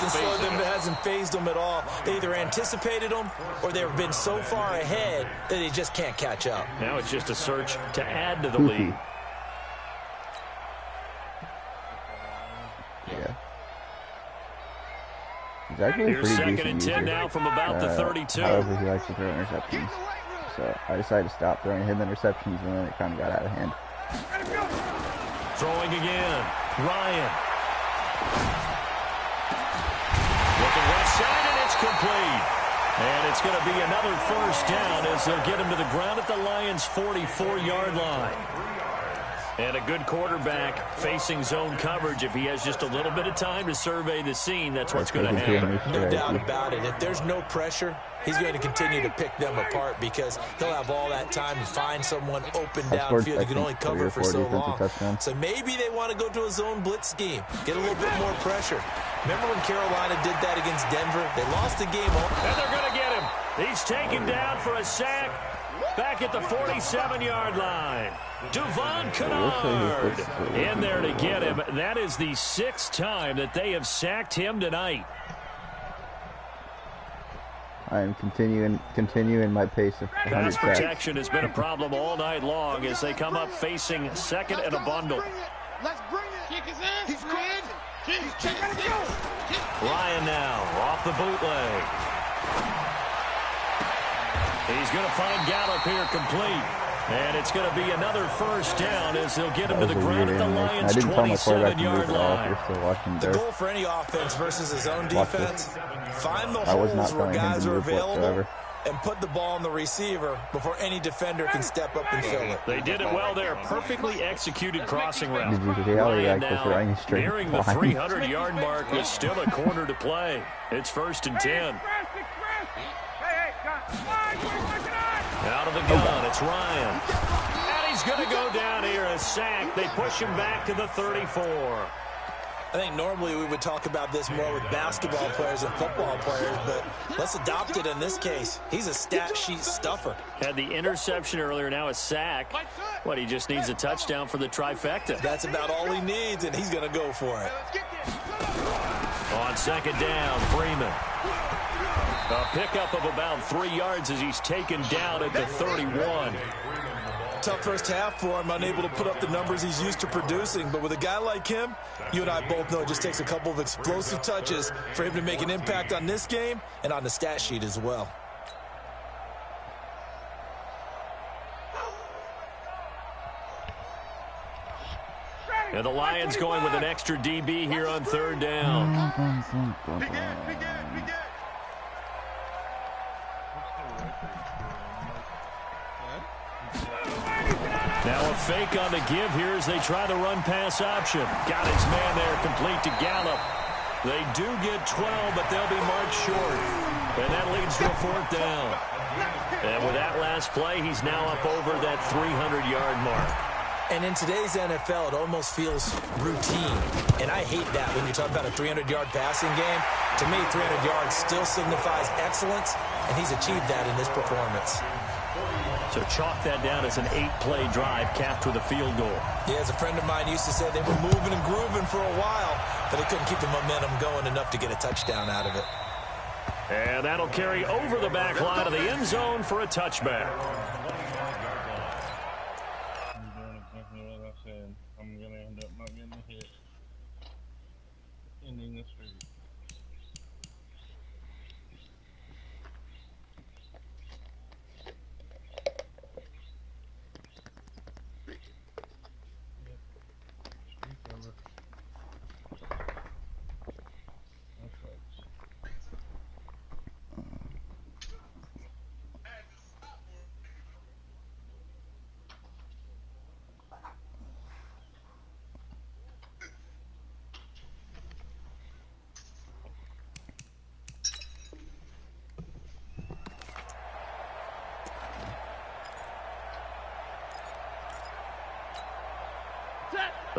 hasn't slowed them. It hasn't phased them at all. They either anticipated them or they've been so far ahead that they just can't catch up. Now it's just a search to add to the lead. Yeah. He's actually Here's pretty second and decent 10 user. now from about the 32. However, he likes to throw interceptions. So I decided to stop throwing him interceptions, and then it kind of got out of hand. Throwing again. Ryan. Looking left side, and it's complete. And it's going to be another first down as they'll get him to the ground at the Lions' 44-yard line. And a good quarterback facing zone coverage. If he has just a little bit of time to survey the scene, that's what's going to happen. No doubt about it. If there's no pressure, he's going to continue to pick them apart because he'll have all that time to find someone open downfield. You can only cover for so long. So maybe they want to go to a zone blitz scheme, get a little bit more pressure. Remember when Carolina did that against Denver? They lost the game. And they're going to get him. He's taken down for a sack back at the 47-yard line. Duvon Kennard in there to get him. That is the 6th time that they have sacked him tonight. I am continuing my pace of 100 Pass sacks. protection has been a problem all night long as they come up facing second and a bundle. Let's bring it. Kick his ass. He's good. Ryan now off the bootleg. He's going to find Gallup here complete. And it's going to be another first down as they'll get him to the ground at the Lions' 27-yard line. The goal for any offense versus his own defense, find the holes where guys are available and put the ball on the receiver before any defender can step up and fill it. They did it well there. Perfectly executed crossing route. Ryan now nearing the 300-yard mark with still a quarter to play. It's 1st and 10. Out of the gun, it's Ryan. And he's going to go down here, a sack. They push him back to the 34. I think normally we would talk about this more with basketball players and football players, but let's adopt it in this case. He's a stat sheet stuffer. Had the interception earlier, now a sack. What, he just needs a touchdown for the trifecta. That's about all he needs, and he's going to go for it. On second down, Freeman. A pickup of about 3 yards as he's taken down at the 31. Tough first half for him, unable to put up the numbers he's used to producing. But with a guy like him, you and I both know it just takes a couple of explosive touches for him to make an impact on this game and on the stat sheet as well. And the Lions going with an extra DB here on 3rd down. Now a fake on the give here as they try the run-pass option. Got his man there, complete to Gallup. They do get 12, but they'll be marked short. And that leads to a 4th down. And with that last play, he's now up over that 300-yard mark. And in today's NFL, it almost feels routine. And I hate that when you talk about a 300-yard passing game. To me, 300 yards still signifies excellence, and he's achieved that in this performance. So chalk that down as an 8-play drive capped with a field goal. Yeah, as a friend of mine used to say, they were moving and grooving for a while, but they couldn't keep the momentum going enough to get a touchdown out of it. And that'll carry over the back line of the end zone for a touchback. I'm going to end up not getting a hit. Ending the streak.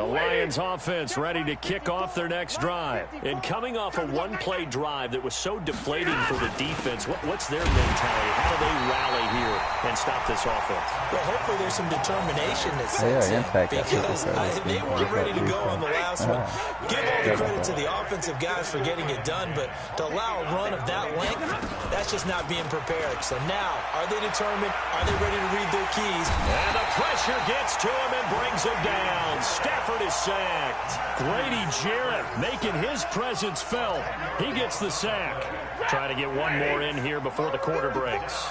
The Lions offense ready to kick off their next drive. And coming off a one-play drive that was so deflating for the defense, what's their mentality? How do they rally here and stop this offense? Well, hopefully there's some determination that sets in, because they weren't ready to go on the last one. Give all the credit to the offensive guys for getting it done, but to allow a run of that length, that's just not being prepared. So now, are they determined? Are they ready to read their keys? And the pressure gets to him and brings him down. Stafford is sacked. Grady Jarrett making his presence felt. He gets the sack. Trying to get one more in here before the quarter breaks.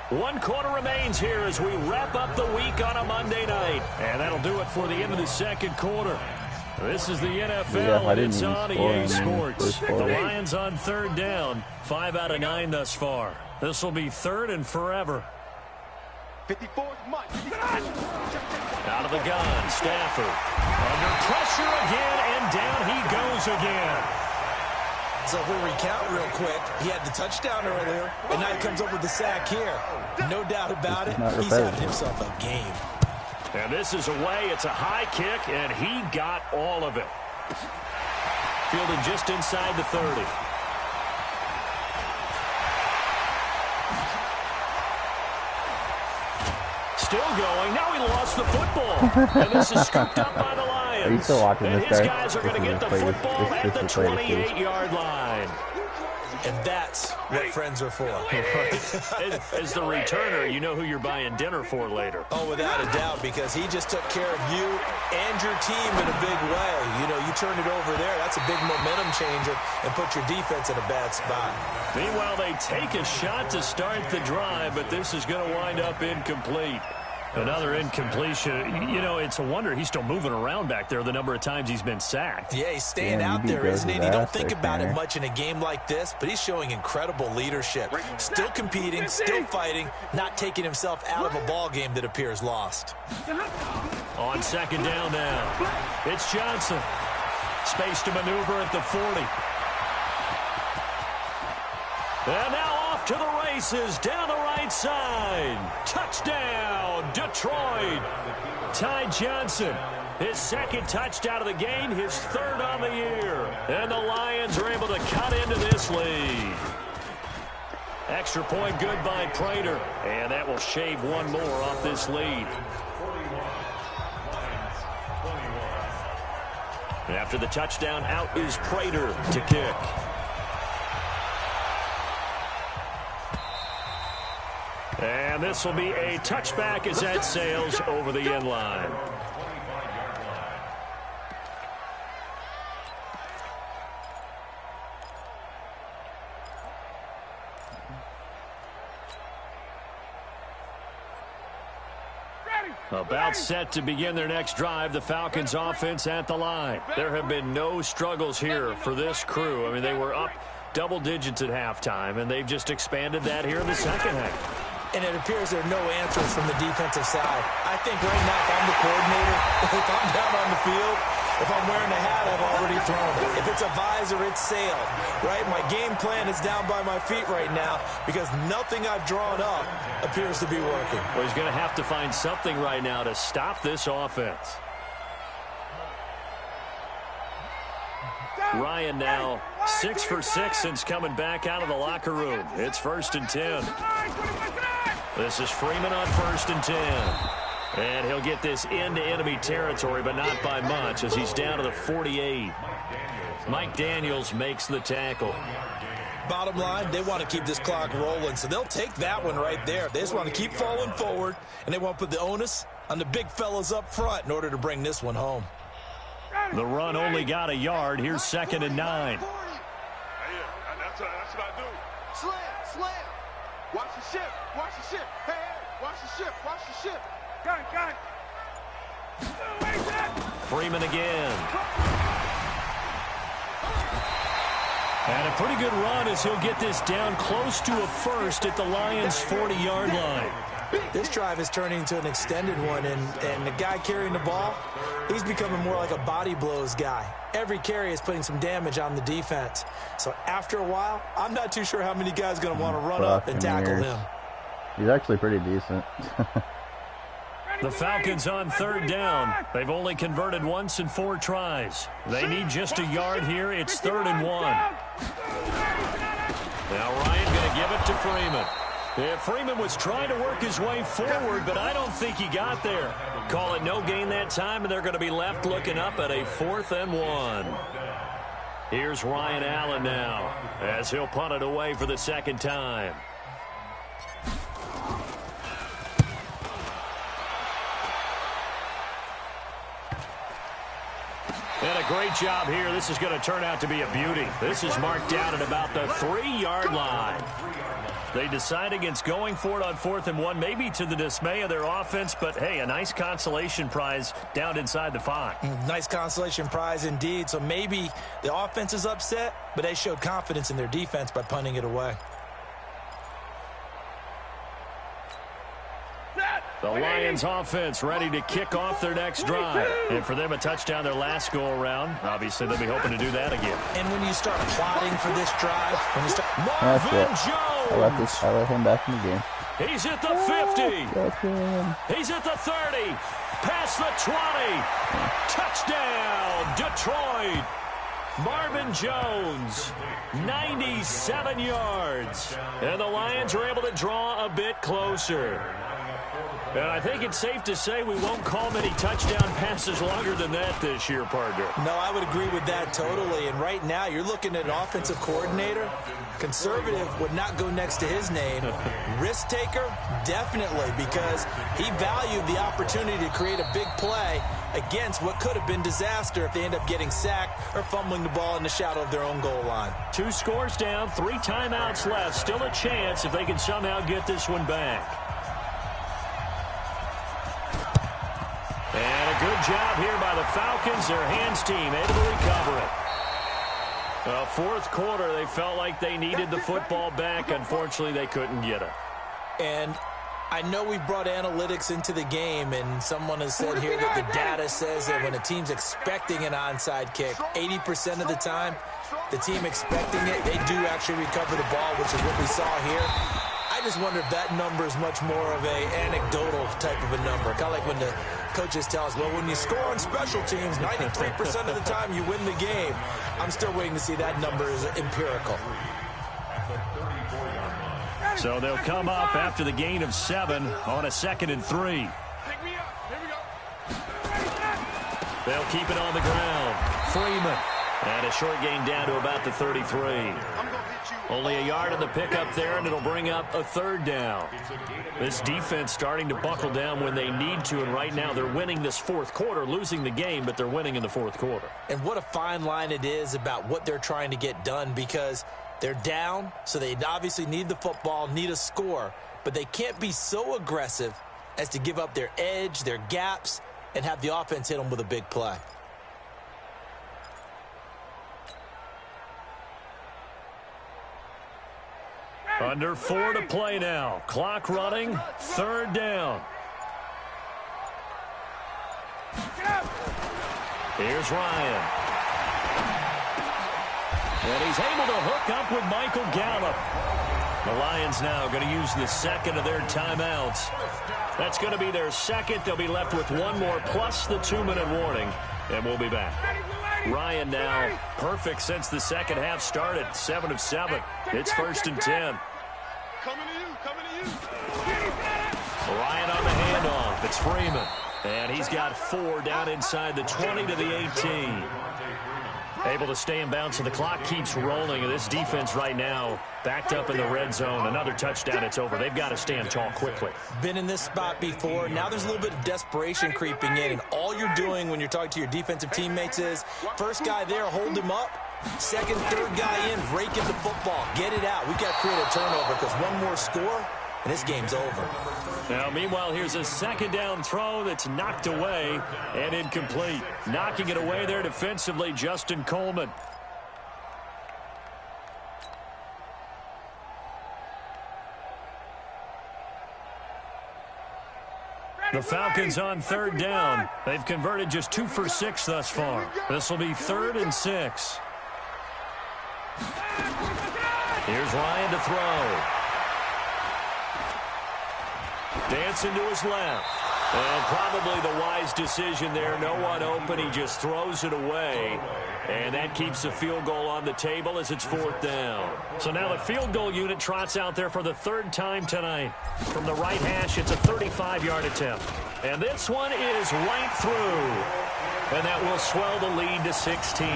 One quarter remains here as we wrap up the week on a Monday night. And that'll do it for the end of the second quarter. This is the NFL, and it's on EA Sports. The Lions on third down. 5 out of 9 thus far. This will be third and forever. 54th month. Out of the gun, Stafford. Under pressure again, and down he goes again. So if we recount real quick, he had the touchdown earlier, and now he comes up with the sack here. No doubt about it, he's having himself a game. And this is away. It's a high kick, and he got all of it. Fielded just inside the 30. Still going. Now he lost the football. And this is scooped up by the Lions. Are you still watching this, and his guys are going to get the football at the 28-yard line. And that's what friends are for. As the returner, you know who you're buying dinner for later. Oh, without a doubt, because he just took care of you and your team in a big way. You know, you turn it over there, that's a big momentum changer, and put your defense in a bad spot. Meanwhile, they take a shot to start the drive, but this is going to wind up incomplete. Another incompletion. You know, it's a wonder he's still moving around back there the number of times he's been sacked. Yeah, he's staying out there, isn't he? You don't think about it much in a game like this, but he's showing incredible leadership. Still competing, still fighting, not taking himself out of a ball game that appears lost. On second down now, it's Johnson. Space to maneuver at the 40. And now off to the races, down the right side. Touchdown, Detroit. Ty Johnson, his second touchdown of the game, his third on the year. And the Lions are able to cut into this lead. Extra point good by Prater. And that will shave one more off this lead. After the touchdown, out is Prater to kick. And this will be a touchback as that sails over the end line. About set to begin their next drive, the Falcons offense at the line. There have been no struggles here for this crew. I mean, they were up double digits at halftime, and they've just expanded that here in the second half. And it appears there are no answers from the defensive side. I think right now, if I'm the coordinator, if I'm down on the field, if I'm wearing a hat, I've already thrown it. If it's a visor, it's sailed, right? My game plan is down by my feet right now because nothing I've drawn up appears to be working. Well, he's going to have to find something right now to stop this offense. Ryan now 6 for 6 since coming back out of the locker room. It's 1st and 10. This is Freeman on 1st and 10. And he'll get this into enemy territory, but not by much as he's down to the 48. Mike Daniels makes the tackle. Bottom line, they want to keep this clock rolling, so they'll take that one right there. They just want to keep falling forward, and they want to put the onus on the big fellas up front in order to bring this one home. The run only got a yard. Here's 2nd and 9. That's what I do. Slam. Watch the ship. Hey, watch the ship. Gun. Freeman again. And a pretty good run as he'll get this down close to a first at the Lions' 40-yard line. This drive is turning into an extended one, and the guy carrying the ball, he's becoming more like a body blows guy. Every carry is putting some damage on the defense. So after a while, I'm not too sure how many guys are going to want to run up and tackle him. He's actually pretty decent. The Falcons on third down. They've only converted once in 4 tries. They need just a yard here. It's 3rd and 1. Now Ryan going to give it to Freeman. Yeah, Freeman was trying to work his way forward, but I don't think he got there. Call it no gain that time, and they're going to be left looking up at a 4th and 1. Here's Ryan Allen now as he'll punt it away for the 2nd time. And a great job here. This is going to turn out to be a beauty. This is marked down at about the 3-yard line. They decide against going for it on 4th and 1, maybe to the dismay of their offense, but hey, a nice consolation prize down inside the 5. Nice consolation prize indeed. So maybe the offense is upset, but they showed confidence in their defense by punting it away. The Lions offense ready to kick off their next drive. And for them, a touchdown their last go-around. Obviously, they'll be hoping to do that again. And when you start plotting for this drive, when you start... Marvin Jones! I let him back in the game. He's at the 50. He's at the 30. Past the 20. Touchdown, Detroit. Marvin Jones, 97 yards. And the Lions are able to draw a bit closer. And I think it's safe to say we won't call many touchdown passes longer than that this year, partner. No, I would agree with that totally. And right now, you're looking at an offensive coordinator. Conservative would not go next to his name. Risk taker, definitely, because he valued the opportunity to create a big play against what could have been disaster if they end up getting sacked or fumbling the ball in the shadow of their own goal line. 2 scores down, 3 timeouts left. Still a chance if they can somehow get this one back. And a good job here by the Falcons. Their hands team able to recover it. 4th quarter, they felt like they needed the football back. Unfortunately, they couldn't get it. And I know we brought analytics into the game, and someone has said here that the data says that when a team's expecting an onside kick, 80% of the time, the team expecting it, they do actually recover the ball, which is what we saw here. I just wonder if that number is much more of a anecdotal type of a number. Kind of like when the coaches tell us, well, when you score on special teams, 93% of the time you win the game. I'm still waiting to see that number is empirical. So they'll come up after the gain of 7 on a 2nd and 3. They'll keep it on the ground. Freeman. And a short gain down to about the 33. Only a yard on the pickup there, and it'll bring up a 3rd down. This defense starting to buckle down when they need to, and right now they're winning this 4th quarter, losing the game, but they're winning in the 4th quarter. And what a fine line it is about what they're trying to get done, because they're down, so they obviously need the football, need a score, but they can't be so aggressive as to give up their edge, their gaps, and have the offense hit them with a big play. Under 4 to play now. Clock running. 3rd down. Here's Ryan. And he's able to hook up with Michael Gallup. The Lions now going to use the 2nd of their timeouts. That's going to be their 2nd. They'll be left with 1 more plus the 2-minute warning. And we'll be back. Ryan now perfect since the 2nd half started. 7 of 7. It's 1st and 10. Coming to you. Ryan on the handoff. It's Freeman. And he's got 4 down inside the 20 to the 18. Able to stay in bounds, so the clock keeps rolling. And this defense right now backed up in the red zone. Another touchdown, it's over. They've got to stand tall quickly. Been in this spot before. Now there's a little bit of desperation creeping in. And all you're doing when you're talking to your defensive teammates is, first guy there, hold him up. 2nd, 3rd guy in, rake in the football. Get it out. We've got to create a turnover because 1 more score, and this game's over. Now, meanwhile, here's a 2nd down throw that's knocked away and incomplete. Knocking it away there defensively, Justin Coleman. The Falcons on 3rd down. They've converted just 2 for 6 thus far. This will be 3rd and 6. Here's Ryan to throw. Dancing to his left. And probably the wise decision there. No one open. He just throws it away. And that keeps the field goal on the table as it's 4th down. So now the field goal unit trots out there for the 3rd time tonight. From the right hash, it's a 35-yard attempt. And this one is right through. And that will swell the lead to 16.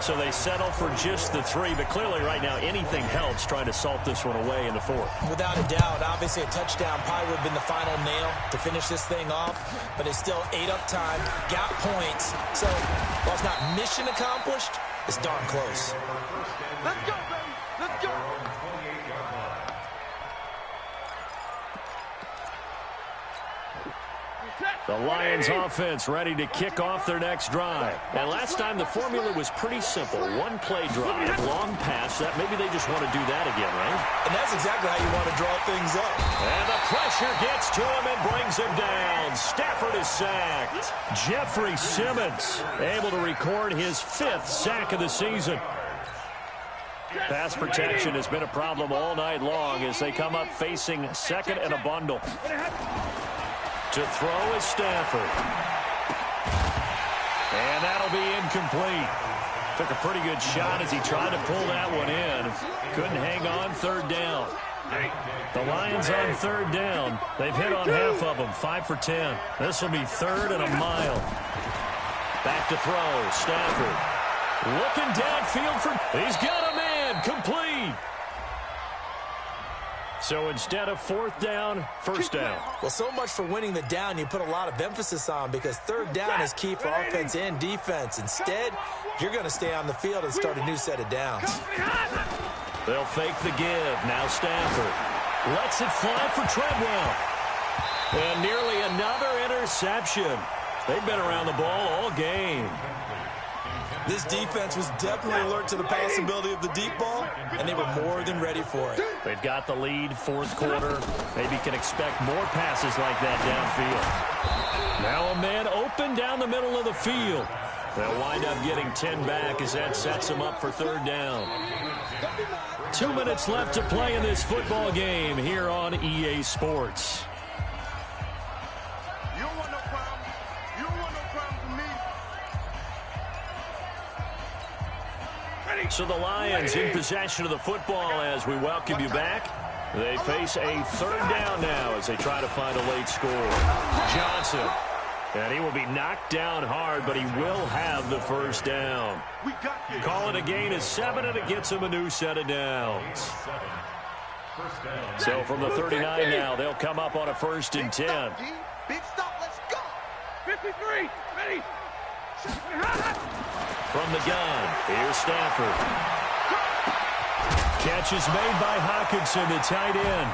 So they settle for just the 3, but clearly right now anything helps trying to salt this one away in the 4th. Without a doubt, obviously a touchdown probably would have been the final nail to finish this thing off, but it's still ate up time, got points. So while it's not mission accomplished, it's darn close. Let's go, baby. Let's go. The Lions offense ready to kick off their next drive. And last time the formula was pretty simple. One play drive, long pass. That maybe they just want to do that again, right? And that's exactly how you want to draw things up. And the pressure gets to him and brings him down. Stafford is sacked. Jeffrey Simmons able to record his 5th sack of the season. Pass protection has been a problem all night long as they come up facing 2nd and a bundle. To throw is Stafford. And that'll be incomplete. Took a pretty good shot as he tried to pull that one in. Couldn't hang on 3rd down. The Lions on 3rd down. They've hit on half of them, 5 for 10. This will be 3rd and a mile. Back to throw, Stafford. Looking downfield for... He's got a man, complete. So instead of 4th down, 1st down. Well, so much for winning the down you put a lot of emphasis on because 3rd down is key for offense and defense. Instead, you're going to stay on the field and start a new set of downs. They'll fake the give. Now Stafford lets it fly for Treadwell. And nearly another interception. They've been around the ball all game. This defense was definitely alert to the possibility of the deep ball, and they were more than ready for it. They've got the lead, 4th quarter. Maybe can expect more passes like that downfield. Now a man open down the middle of the field. They'll wind up getting 10 back as that sets them up for 3rd down. 2 minutes left to play in this football game here on EA Sports. You don't want no problem. You don't want no problem from me. So the Lions in possession of the football as we welcome you back. They face a 3rd down now as they try to find a late score. Johnson. And he will be knocked down hard, but he will have the 1st down. Call it a gain of 7, and it gets him a new set of downs. So from the 39 now, they'll come up on a 1st and 10. Big stop, let's go. 53, ready. From the gun, here's Stafford. Catch is made by Hawkinson, the tight end.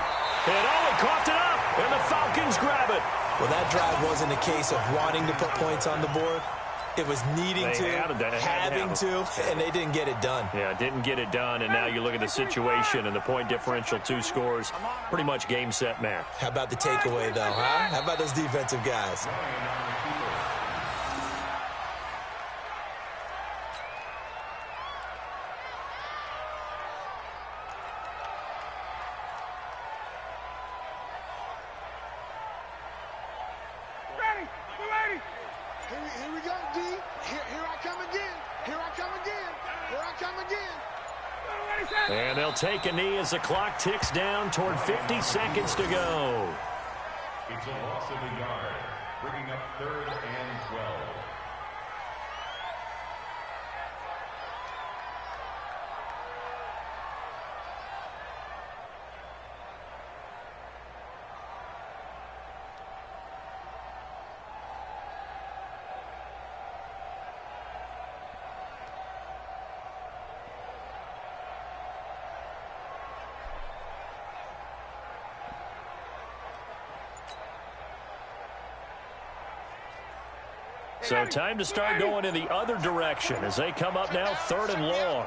And coughed it up, and the Falcons grab it. Well, that drive wasn't a case of wanting to put points on the board. It was needing having to, and they didn't get it done. Yeah, didn't get it done, and now you look at the situation and the point differential, 2 scores, pretty much game, set, match. How about the takeaway, though, huh? How about those defensive guys? Here we go, D. Here I come again. Here I come again. Here I come again. And they'll take a knee as the clock ticks down toward 50 seconds to go. It's a loss of a yard, bringing up 3rd and 12. So time to start going in the other direction as they come up now 3rd and long.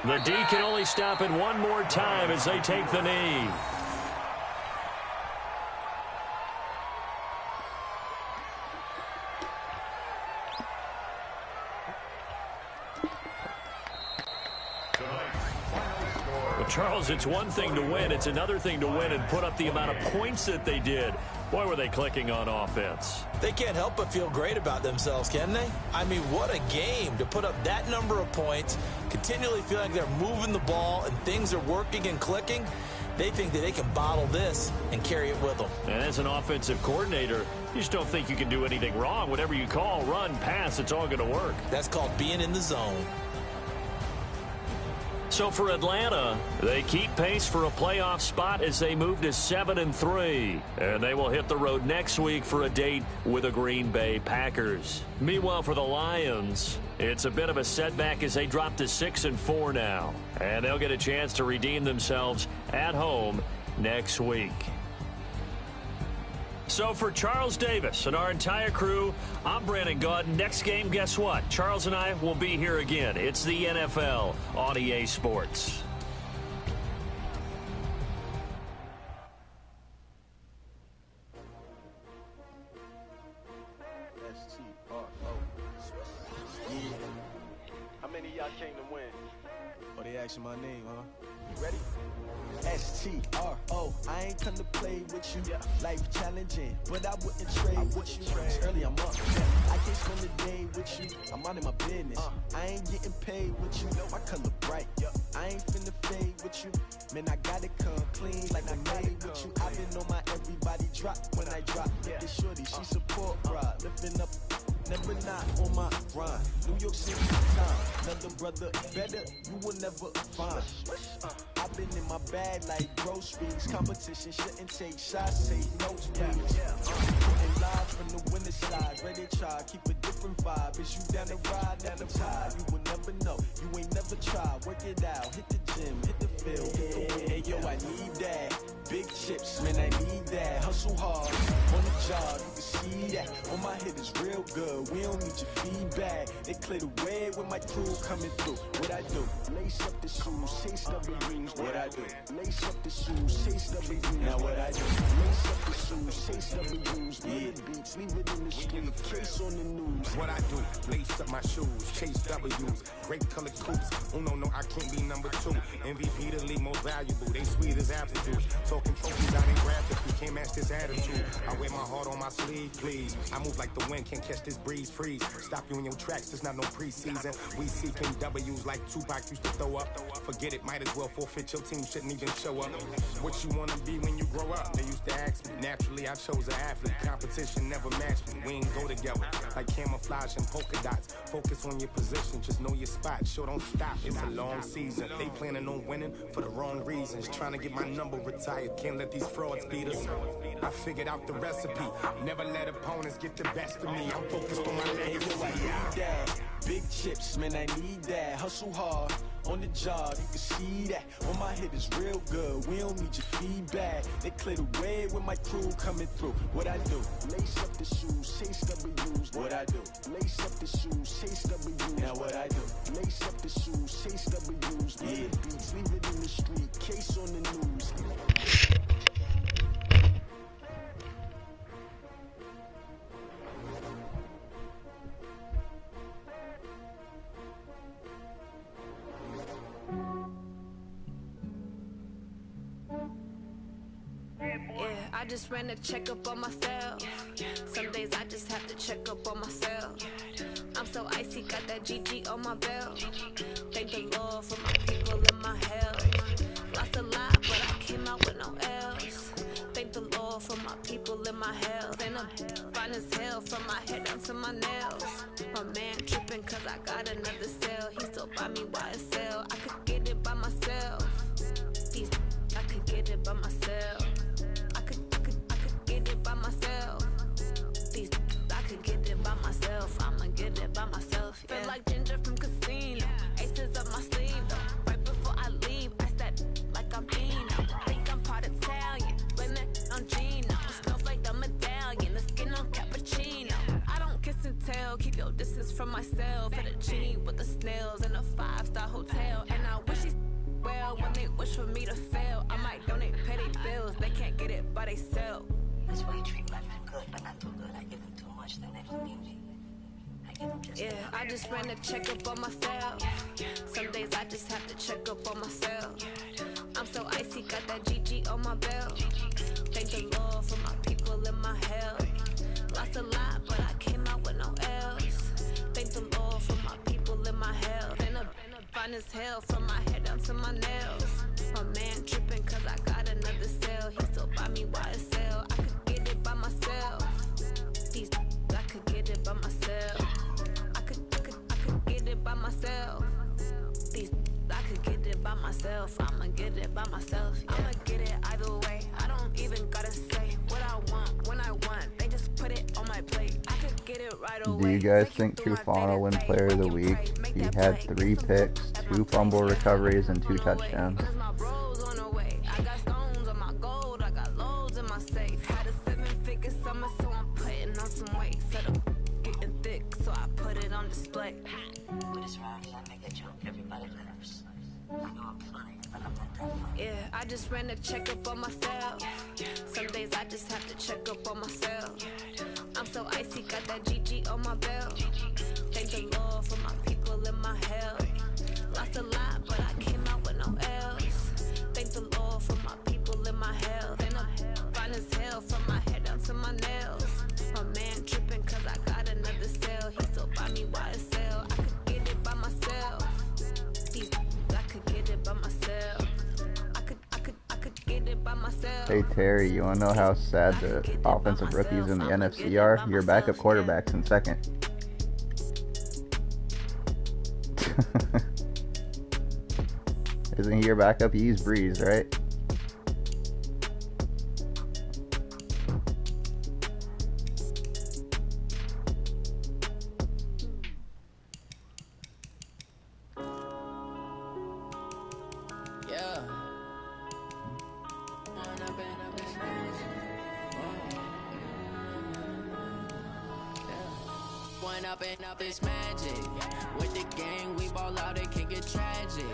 The D can only stop it one more time as they take the knee. Well, Charles, it's one thing to win. It's another thing to win and put up the amount of points that they did. Boy, were they clicking on offense. They can't help but feel great about themselves, can they? I mean, what a game to put up that number of points, continually feel like they're moving the ball and things are working and clicking. They think that they can bottle this and carry it with them. And as an offensive coordinator, you just don't think you can do anything wrong. Whatever you call, run, pass, it's all going to work. That's called being in the zone. So for Atlanta, they keep pace for a playoff spot as they move to 7-3. And they will hit the road next week for a date with the Green Bay Packers. Meanwhile, for the Lions, it's a bit of a setback as they drop to 6-4 now. And they'll get a chance to redeem themselves at home next week. So for Charles Davis and our entire crew, I'm Brandon Gaud. Next game, guess what? Charles and I will be here again. It's the NFL on EA Sports. How many of y'all came to win? Oh, they asking my name, huh? You ready? S-T-R-O, I ain't come to play with you. Life challenging, but I wouldn't trade with you. It's early, I'm up. I can't spend the day with you. I'm out of my business. I ain't getting paid with you. My color bright. I ain't finna fade with you. Man, I gotta come clean like I made with you. I've been on my everybody drop when I drop. This shorty, she support ride. Lifting up, never not on my grind. New York City time. Another brother better, you will never find. I've been in my bag like groceries. Competition shouldn't take shots, take notes, please. Putting live from the winner side. Ready to try, keep a different vibe. Is you down the ride, never tired. You will never know, you ain't never tried. Work it out, hit the gym, hit the field. Hey, yo, I need that. Big chips, man, I need that. Hustle hard, on the job, you can see that. On my head is real good, we don't need your feedback. They clear the way with my crew coming through. What I do? Lace up the shoes, chase W's. What I do? Lace up the shoes, chase W's. Now what I do? Lace up the shoes, chase W's. Yeah, beats, leave it in the street, case on the news. What I do? Lace up my shoes, chase W's. Great color coops. Oh no, I can't be number 2. MVP the league most valuable. They sweet as apple juice. Talking trophies, I didn't grab it. You can't match this attitude. I wear my heart on my sleeve, please. I move like the wind, can't catch this breeze, freeze. Stop you in your tracks, there's not no preseason. We seeking W's like Tupac used to throw up. Forget it, might as well forfeit. Your team shouldn't even show up. What you wanna be when you grow up? They used to ask me. Naturally, I chose an athlete. Competition never matched me. We ain't go together like camouflage and polka dots. Focus on your position, just know your spot. Sure, don't stop. It's a long season. They planning on winning for the wrong reasons. Trying to get my number retired. Can't let these frauds beat us. I figured out the recipe. Never let opponents get the best of me. I'm focused on my legacy. I need that. Big chips, man, I need that. Hustle hard, on the job, you can see that. On my head is real good, we don't need your feedback. They clear the way with my crew coming through. What I do? Lace up the shoes, chase W's. What I do? Lace up the shoes, chase W's. Now what I do? Lace up the shoes, chase W's. Yeah, beats, leave it in the street, case on the news. I just ran a checkup on myself. Some days I just have to check up on myself. I'm so icy, got that GG on my belt. Thank the Lord for my people and my health. Lost a lot, but I came out with no L's. Thank the Lord for my people and my health. And I'm fine as hell from my head down to my nails. My man tripping cause I got another cell. He still buy me YSL. I could get it by myself. I could get it by myself. I could get it by myself. I could get it by myself. I'ma get it by myself. Yeah. Feel like Ginger from Casino. Aces up my sleeve though. Right before I leave, I step like I'm Dino. Think I'm part Italian. Blame that on Gino. The snowflake, the medallion. The skin on cappuccino. I don't kiss and tell. Keep your distance from myself. Fettuccine with the snails in a 5-star hotel. And I wish he's well when they wish for me to fail. I might donate, pay their bills. They can't get it by they self. That's why you treat my men good, but not too good. I give them too much, then they don't need me. I Yeah, I just ran a checkup on myself. Some days I just have to check up on myself. I'm so icy, got that GG on my belt. Thank the Lord for my people in my health. Lost a lot, but I came out with no L's. Thank the Lord for my people in my health. Been a fine as hell from my head down to my nails. My man tripping cause I got another cell. He still buy me YSL. I could get it by myself. These I could get it by myself. I could get it by myself. These I could get it by myself. I'ma get it by myself. Yeah. I'ma get it either way. I don't even gotta say what I want when I want. They just put it on my plate. I could get it right away. Do you guys think Trufant will win Player of the Week? He had 3 picks, 2 fumble recoveries, and 2 touchdowns. My bros on the way. I got stones on my gold. I got loads in my safe. Had a 7-figure summer, so I'm putting on some weight. Set up getting thick, so I put it on display. With his rhymes, I make that joke. Everybody laughs. I know I'm funny, but I'm not that funny. Yeah, I just ran a checkup on myself. Some days I just have to check up on myself. I'm so icy, got that GG on my belt. Thank the Lord for my people in my health. Lost a lot, but I came out with no L's. Thank the Lord for my people in my health. And I'm fine as hell from my head down to my nails. My man tripping cause I got another cell. He still buy me YSL. I could get it by myself. I could get it by myself. I could get it by myself. Hey Terry, you wanna know how sad the offensive rookies in the NFC are? Your backup quarterback's in second. Isn't he your backup? You use Breeze, right? Yeah. One up and up is magic. With the gang, we ball out, it can get tragic.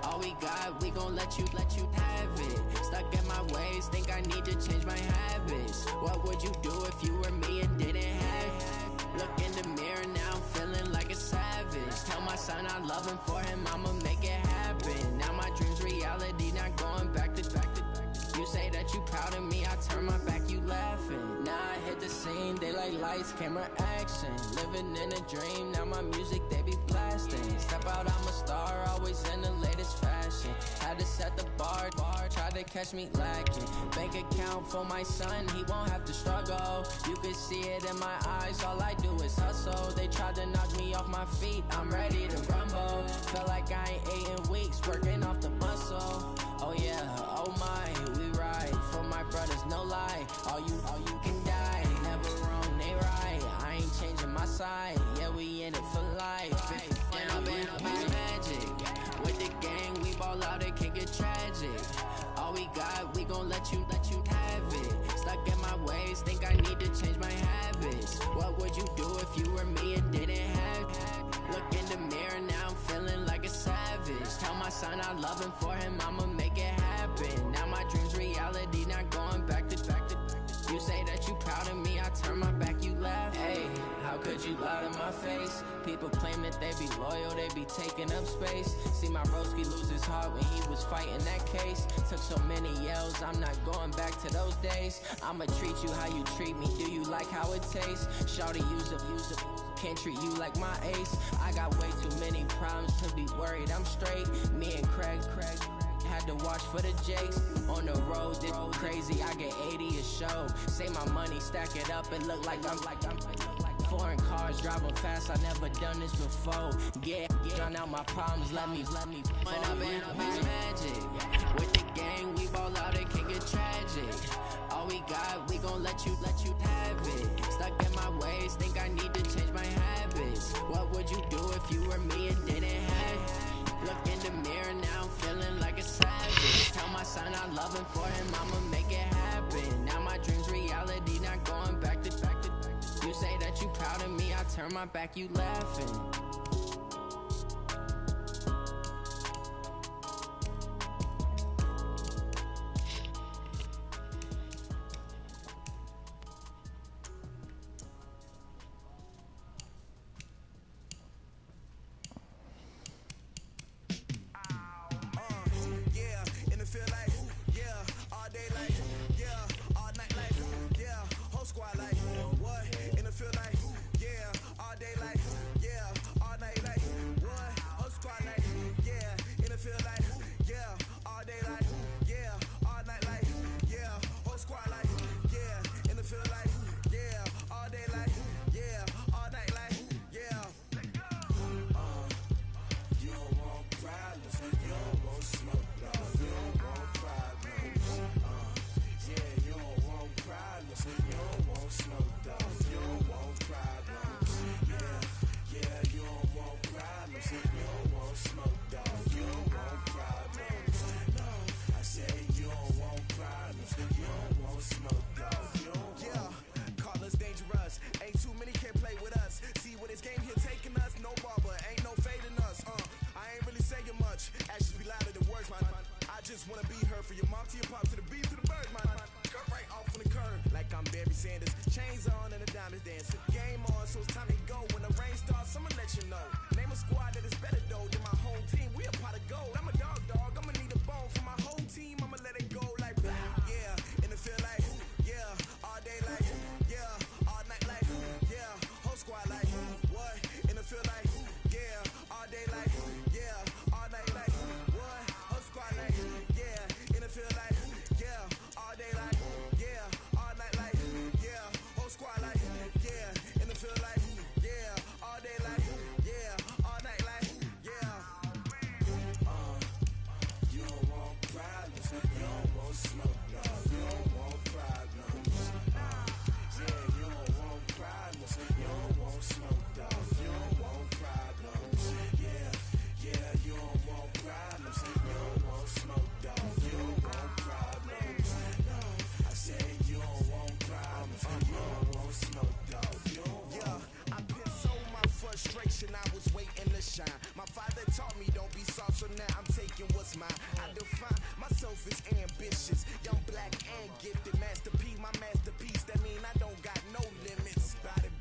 All we got, we gon' let you have it. Stuck in my ways, think I need to change my habits. What would you do if you were me and didn't have it? Look in the mirror, now I'm feeling like a savage. Tell my son I love him, for him I'ma make it happen. Now my dream's reality, not going back to. You say that you proud of me, I turn my back, you laughing. Now I hit the scene, they like lights, camera, action. Living in a dream, now my music, they be blasting. Step out, I'm a star, always in the latest fashion. Had to set the bar, tried to catch me lacking. Bank account for my son, he won't have to struggle. You can see it in my eyes, all I do is hustle. They tried to knock me off my feet, I'm ready to rumble. Felt like I ain't ate in weeks, working off the muscle. Oh yeah, oh my, we ride for my brothers, no lie. All you can die, never wrong, they right. I ain't changing my side, yeah, we in it for life. When I've been magic, with the gang, we ball out, it can get tragic. All we got, we gon' let you have it. Stuck in my ways, think I need to change my habits. What would you do if you were me and didn't have it? Look in the mirror, now I'm feeling like a savage. Tell my son I love him, for him I'ma make it happen. Now my dream's reality, not going back to. You say that you proud of me, I turn my back, you laugh. Hey, how could you lie to my face? People claim that they be loyal, they be taking up space. See my broski lose his heart when he was fighting that case. Took so many yells, I'm not going back to those days. I'ma treat you how you treat me, do you like how it tastes? Shawty use up, can't treat you like my ace. I got way too many problems to be worried, I'm straight. Me and Craig had to watch for the Jakes. On the road, this crazy, I get 80 a show. Say my money, stack it up, and look like I'm foreign cars, driving fast, I never done this before. Yeah, drown out my problems, let me When I've been magic. With the gang, we ball out, it can get tragic. All we got, we gon' let you have it. Stuck in my ways, think I need to change my habits. What would you do if you were me and didn't have it? Look in the mirror, now I'm feeling like a savage. Tell my son I love him, for him I'ma make it happen. Now my dream's reality, not going back to. You say that you proud of me, I turn my back, you laughing. You don't want problems. No, I said you don't want problems. You don't want smoke, dog. You don't want. Call us dangerous. Ain't too many can play with us. See where this game here taking us. No barber, ain't no fading us. I ain't really saying much. Actions be louder than words, man. I just wanna be heard for your mom to your pop to the beat to the birds, man. Cut right off on the curb like I'm Barry Sanders. Chains on and the diamonds dancing. Game on, so it's time to go. When the rain starts, I'ma let you know. Name a squad that is better though than my home team. We a pot of gold. I'm a dog. I'ma need a bone for my whole team. I'ma let it go like yeah. And it feel like yeah. All day like yeah. All night like yeah. Whole squad like what? And it feel like yeah. All day like yeah. All night like what? Whole squad like yeah. And it feel like yeah. All day like yeah. All night like yeah. Whole squad like yeah. And it feel like yeah. All day like yeah. All night like yeah. You don't want problems. You don't want smoke, dog. You don't want problems. Yeah, you don't want problems. You don't want smoke, dog. You don't want problems. Yeah, you don't want problems. You don't want smoke, dog. You don't want problems. No, I said you don't want problems. You don't want smoke, dog. You don't want. Yeah, I've been so my frustration. I was waiting to shine. My father taught me don't be soft, so now I'm taking what's mine. I define myself as ambitious, young, black, and gifted. Master P, my masterpiece. That mean I don't got no limits. Bout it,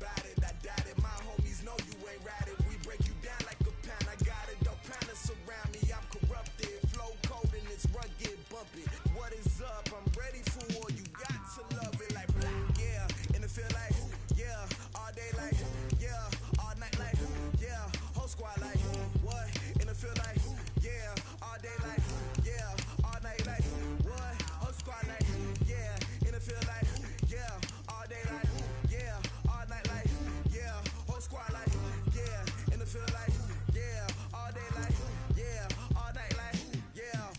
I doubt it. My homies know you ain't right it. We break you down like a pound. I got it, dog. Pounders surround me. I'm corrupted, flow cold and it's rugged, bumpy. What is up? I'm ready for war. You got to love it like yeah. And it feel like yeah. All day like yeah. All night like yeah. Whole squad like what? And it feel like yeah. All day like yeah. All night like what? Whole squad like yeah. And it feel like yeah. All day like yeah. All night like yeah. Whole squad like yeah. And it feel like yeah. All day like yeah. All night like yeah.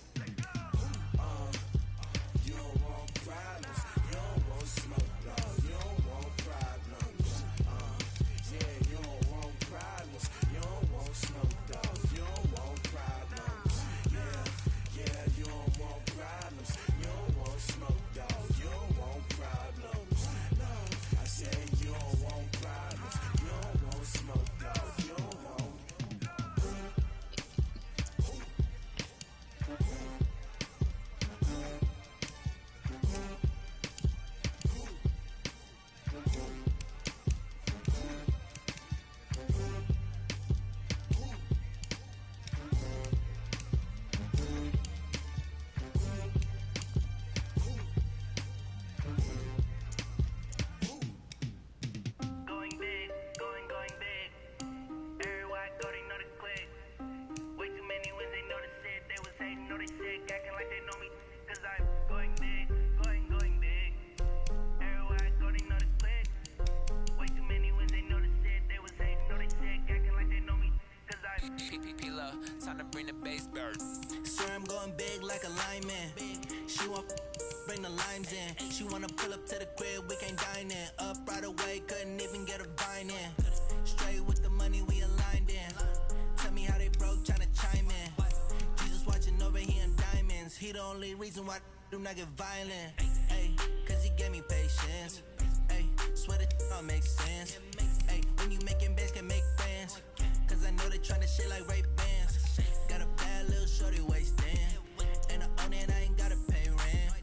You don't want problems. You don't want smoke, dog. You don't want problems. Yeah, you don't want problems. You don't want smoke, dog. You don't want problems. Yeah, you don't want problems. You don't want smoke, dog. You don't want problems. No, I said you don't want problems. You don't want smoke, dog. You don't want. Going big, going big. Everywhere I go, they know the click. Way too many wins, they know the shit. They was hating, know they sick, acting like they know me. Cause I'm going big, going big. Everywhere I go, they know the click. Way too many wins, they know the shit. They was hating, know they sick, acting like they know me. Cause I'm PPP love, time to bring the bass bird. Swear I'm going big like a lineman. She want bring the limes in. She wanna pull up to the crib, we can't dine in. Up right away, couldn't even get a vine in. Straight with the money we aligned in. Tell me how they broke, tryna chime in. Jesus watching over here in diamonds. He the only reason why do not get violent. Ay, cause he gave me patience. Ay, swear that don't make sense. Ay, when you making bands, can make friends. Cause I know they tryna shit like Ray Bans. Got a bad little shorty wasting. And I own it, I ain't gotta pay rent.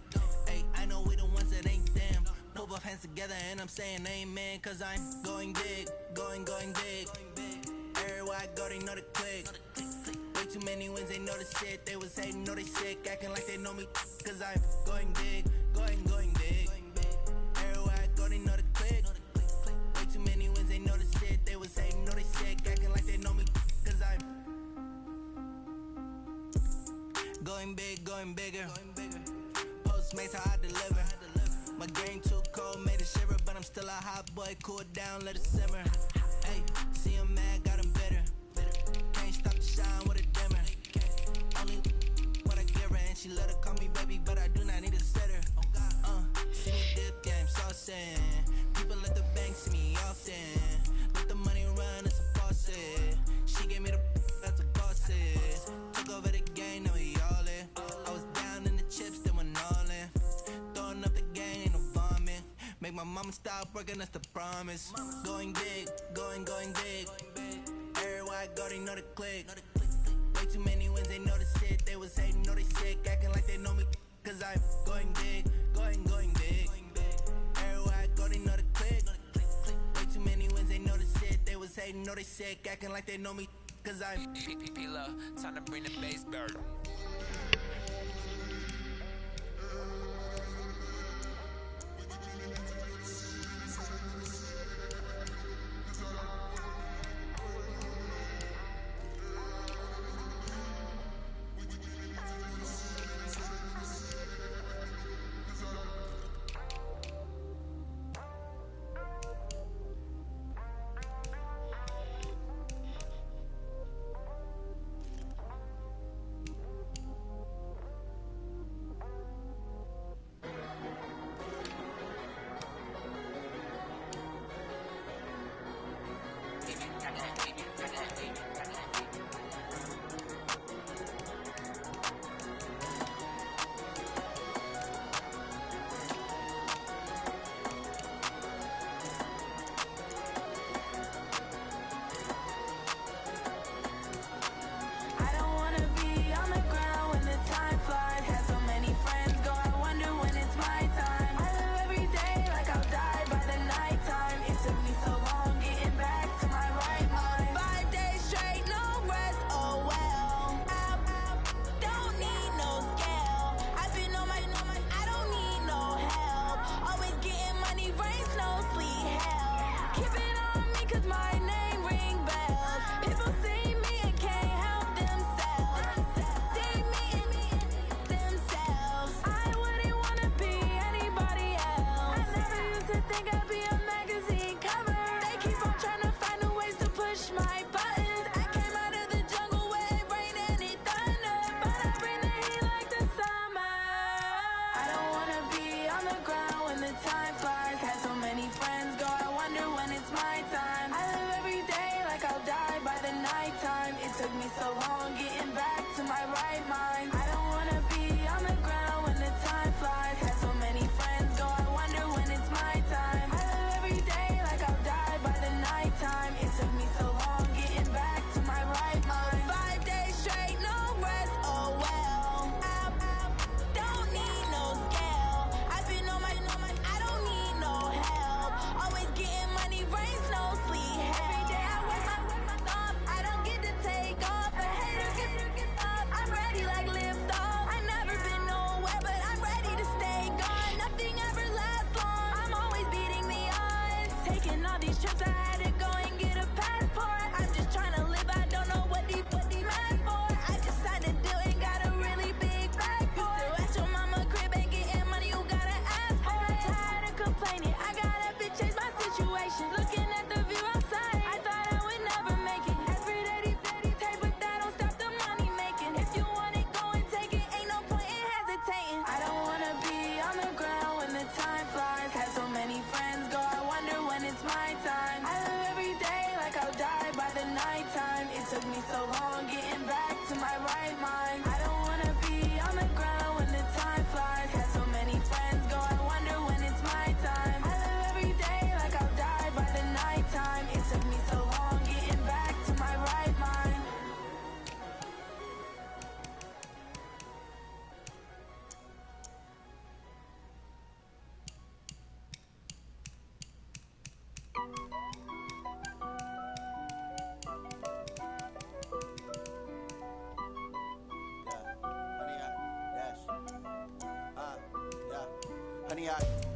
Ay, I know we the ones that ain't them. Put both hands together and I'm saying amen. Cause I'm going big, going big. Everywhere I go, they know the click. Way too many wins, they know the shit. They was hating, know they sick, acting like they know me. Cause I'm going big, going big. Everywhere I go, they know the click. Way too many wins, they know the shit. They was hating, know they sick, acting like they know me. Cause I'm going big, going bigger. Postmates how I deliver. My game too cold, made it shiver, but I'm still a hot boy. Cool it down, let it simmer. Hey, see him mad, got him bitter. Can't stop the shine with a dimmer. Only what I give her, and she let her call me baby, but I do not need a sitter. See me dip, yeah, I'm saucing. People let the bank see me often. Let the money run, it's a faucet. She gave me the that's a boss it. Took over Mama stop working, that's the promise. Going big, going big. Everywhere I go, they know the click. Way too many wins, they know the shit. They was hating, know they sick, acting like they know me. Cause I'm going big, going big. Everywhere I go, they know the click. Way too many wins, they know the shit. They was hating, know they sick, acting like they know me. Cause I'm P-P-P-Love, time to bring the bass bird.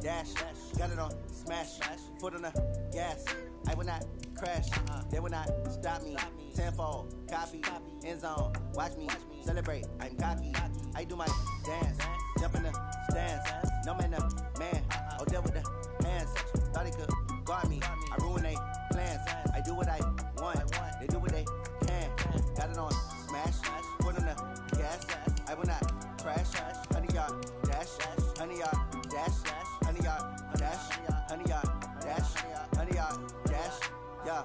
Dash, got it on, smash, foot on the gas. I will not crash, they will not stop me. Tenfold, copy, end zone, watch me celebrate. I'm cocky, I do my dance, jump in the stands. No man, man, oh deal with the hands. Thought he could guard me, I ruin they plans. I do what I want, they do what they can. Got it on, smash, foot on the gas. I will not crash, 100 yard dash, 100 yard dash, 100 yard dash, 100 yard dash, 100 yard dash. Yeah,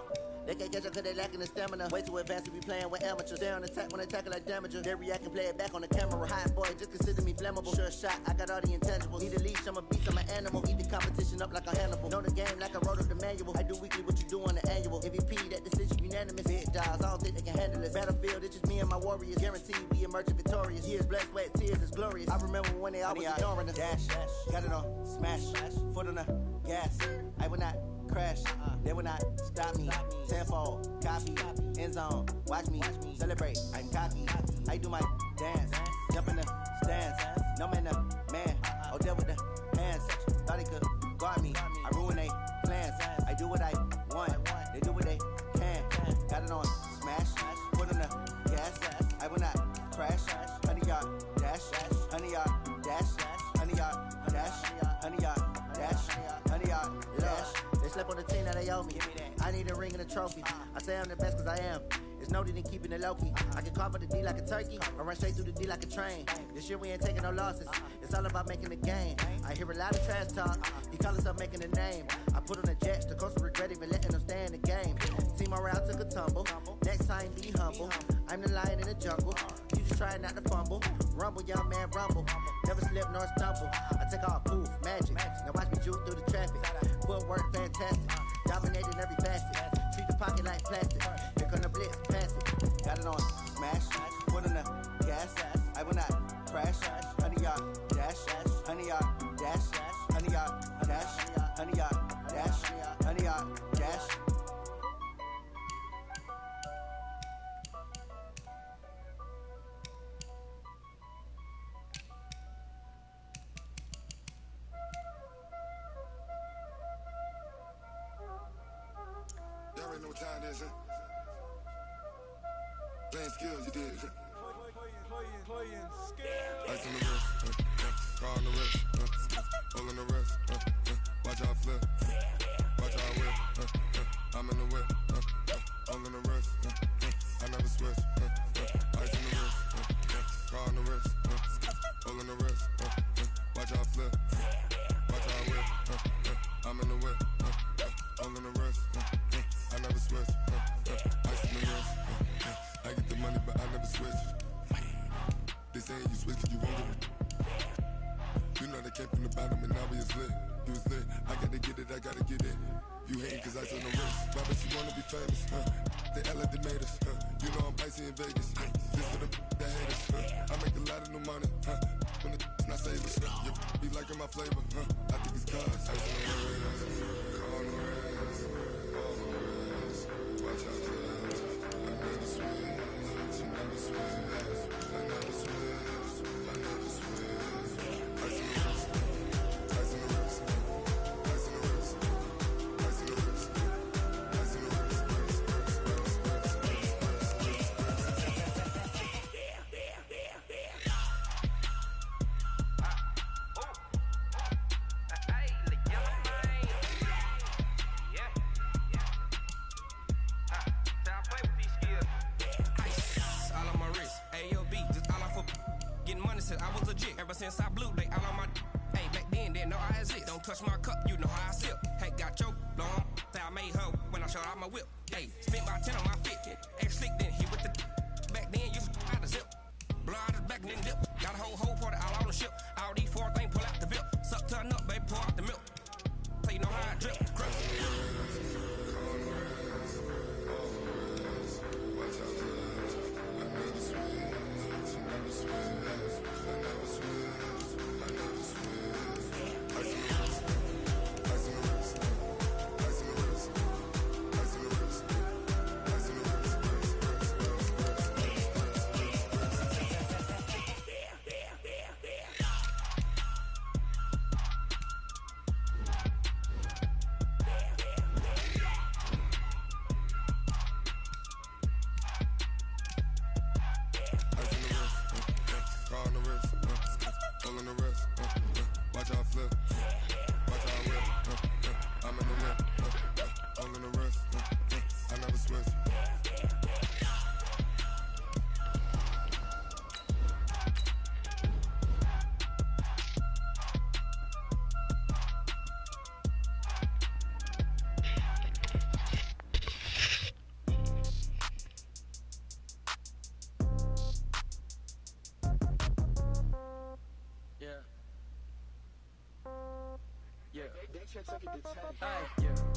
they can't catch up cause they lacking the stamina. Way too advanced to be playing with amateurs. Stay on attack when attacking like damager. They react and play it back on the camera. Hot boy, just consider me flammable. Sure shot, I got all the intangibles. Need a leash, I'm a beast, I'm an animal. Eat the competition up like a Hannibal. Know the game like I wrote up the manual. I do weekly what you do on the annual. MVP, that decision unanimous. Big dogs, I don't think they can handle it. Battlefield, it's just me and my warriors. Guaranteed we emerging victorious. Years, blood, sweat, tears, it's glorious. I remember when they always ignoring us. Dash, got it on, smash, foot on the gas. I will not crash, they will not stop me. Tenfold, copy, end zone, watch me celebrate. I'm cocky, I do my dance, jump in the stands. No man, the man, oh, deal with the hands. Thought he could guard me, I ruin they plans. I do what I want, they do what they can. Got it on, smash, foot on the gas. I will not crash, 100 yard dash, 100 yard dash, 100 yard dash, 100 yard dash, 100 yard dash. They slept on the team that they owe me. I need a ring and a trophy. I say I'm the best cause I am. It's no need in keeping it low-key. I can cover the D like a turkey or run straight through the D like a train. This year we ain't taking no losses. It's all about making the game. I hear a lot of trash talk. He call himself making a name. I put on the Jets. The coach will regret even letting them stay in the game. Team morale took a tumble. Next time be humble. I'm the lion in the jungle. You just try not to fumble. Rumble, young man, rumble. Never slip nor stumble. I take off, poof, magic. Now watch me juke through the traffic. Footwork fantastic. Dominating every facet. Treat the pocket like plastic. Here come the blitz, pass it. Got it on, smash. Foot on the gas. I will not crash. 100 yard dash. 100 yard dash. 100 yard dash. 100 yard dash. 100 yard dash. Y'all already know what time it is, huh? Playing skills, you did, huh? Ice on the wrist, car on the wrist, all on the wrist, watch out flip, watch out whip, I'm in the whip, all on the wrist, I never switch, ice on the wrist, car on the wrist, all on the wrist, watch out flip, watch out whip, I'm in the whip, all on the wrist, I never switch, ice on the wrist, I get the money but I never switch. They saying you switch cause you won't get it. You know they came from the bottom and now we is lit. You was lit, I gotta get it, I gotta get it. You hating cause I on the wrist. Why bet you wanna be famous, They act like they made us, You know I'm icy in Vegas, This for the that hate us, I make a lot of new money, When the not save us, You be liking my flavor, I think it's cause I on the wrist, on the wrist, on the wrist. Watch out for that, I never switch, you never switch. I never switch, I never switch. Ice in the wrist, ice in the wrist, ice in the wrist, ice in the wrist, ice in the wrist, I was legit ever since I blew. They all on my hey back then didn't know I exist. Don't touch my cup, you know how I sip. Hey, got choked long. Say I made her when I showed out my whip. Hey, spent about 10 on my fit. Ex slick then hit with the back then you out the zip. Blow out his back and then dip. Got a whole party all on the ship. All these four things pull out the VIP. Suck turn up, baby, pour out the milk. So you know how I drip. Crush.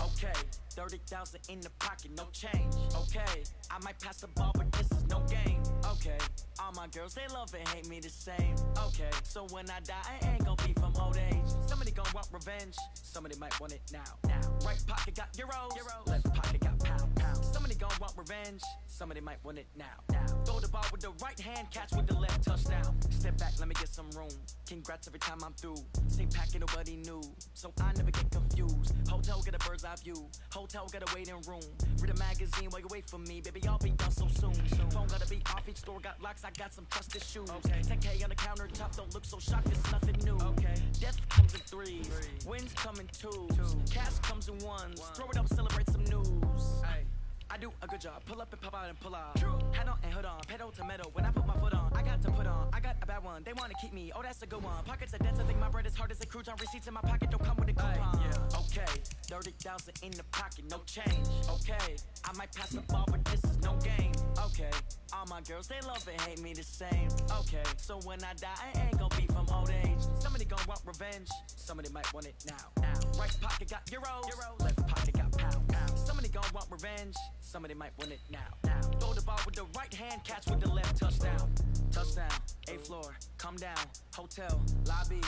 Okay, 30,000 in the pocket, no change. Okay, I might pass the ball, but this is no game. Okay, all my girls, they love and hate me the same. Okay, so when I die, I ain't gon' be from old age. Somebody gon' want revenge, somebody might want it now. Right pocket got euros, left pocket got pound. Somebody gon' want revenge, somebody might want it now. Throw the ball with the right hand, catch with the left, touchdown. Step back, let me get some room. Congrats every time I'm through. Same packet, nobody knew, so I never get confused. Hotel get a bird's eye view, hotel got a waiting room. Read a magazine while you wait for me, baby, I'll be done so soon. Phone gotta be off, each store got locks, I got some trusted shoes. 10K on the countertop, don't look so shocked, it's nothing new. Death comes in threes, wins come in twos, cash comes in ones. Throw it up, celebrate some news. I do a good job, pull up and pop out and pull out. Head on and hood on, pedal to metal. When I put my foot on, I got to put on. I got a bad one, they wanna keep me, oh that's a good one. Pockets are dense, I think my bread is hard as a crouton. Receipts in my pocket don't come with a coupon. Okay, 30,000 in the pocket, no change. Okay, I might pass the ball, but this is no game. Okay, all my girls, they love and hate me the same. Okay, so when I die, I ain't gon' be from old age. Somebody gon' want revenge, somebody might want it now. Right pocket got euros, left pocket got pound. Somebody gon' want revenge, somebody might want it now. Throw the ball with the right hand, catch with the left, touchdown. Touchdown, 8th floor, come down, hotel, lobby.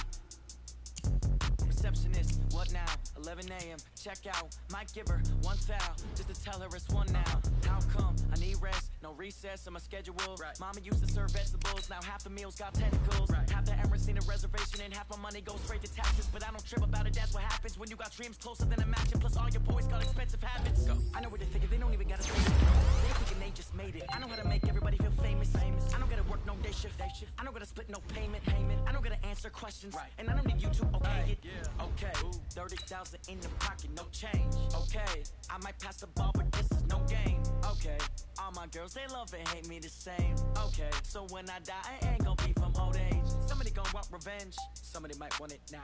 Receptionist, what now? 11 a.m. Check out. Might give her one foul just to tell her it's one now. How come? I need rest, no recess on my schedule. Mama used to serve vegetables, now half the meals got tentacles. Half the Emirates need a reservation and half my money goes straight to taxes. But I don't trip about it, that's what happens when you got dreams closer than a mansion. Plus all your boys got expensive habits. I know what they're thinking, they don't even gotta say it. They thinking they just made it. I know how to make everybody feel famous. I don't gotta work no day shift. I don't gotta split no payment. I don't gotta answer questions. And I don't need you to okay it. Okay, 30,000 in the pocket, no change. Okay, I might pass the ball, but this is no game. Okay, all my girls, they love and hate me the same. Okay, so when I die, I ain't gon' be from old age. Somebody gon' want revenge, somebody might want it now.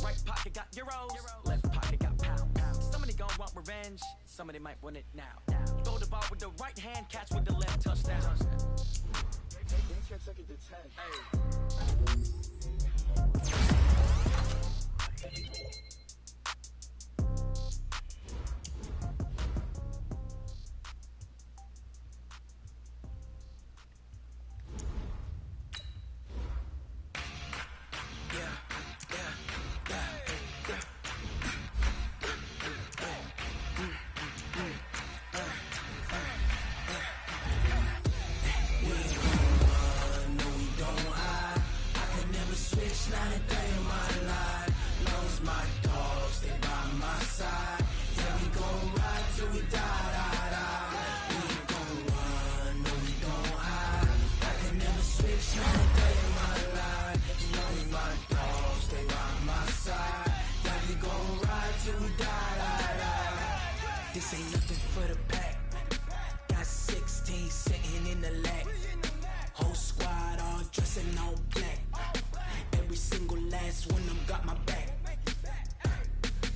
Right pocket got euros, left pocket got pound. Somebody gon' want revenge, somebody might want it now. Throw the ball with the right hand, catch with the left, touchdown. This ain't nothing for the pack. Got 16 sitting in the lap. Whole squad all dressing all black. Every single last one of them got my back.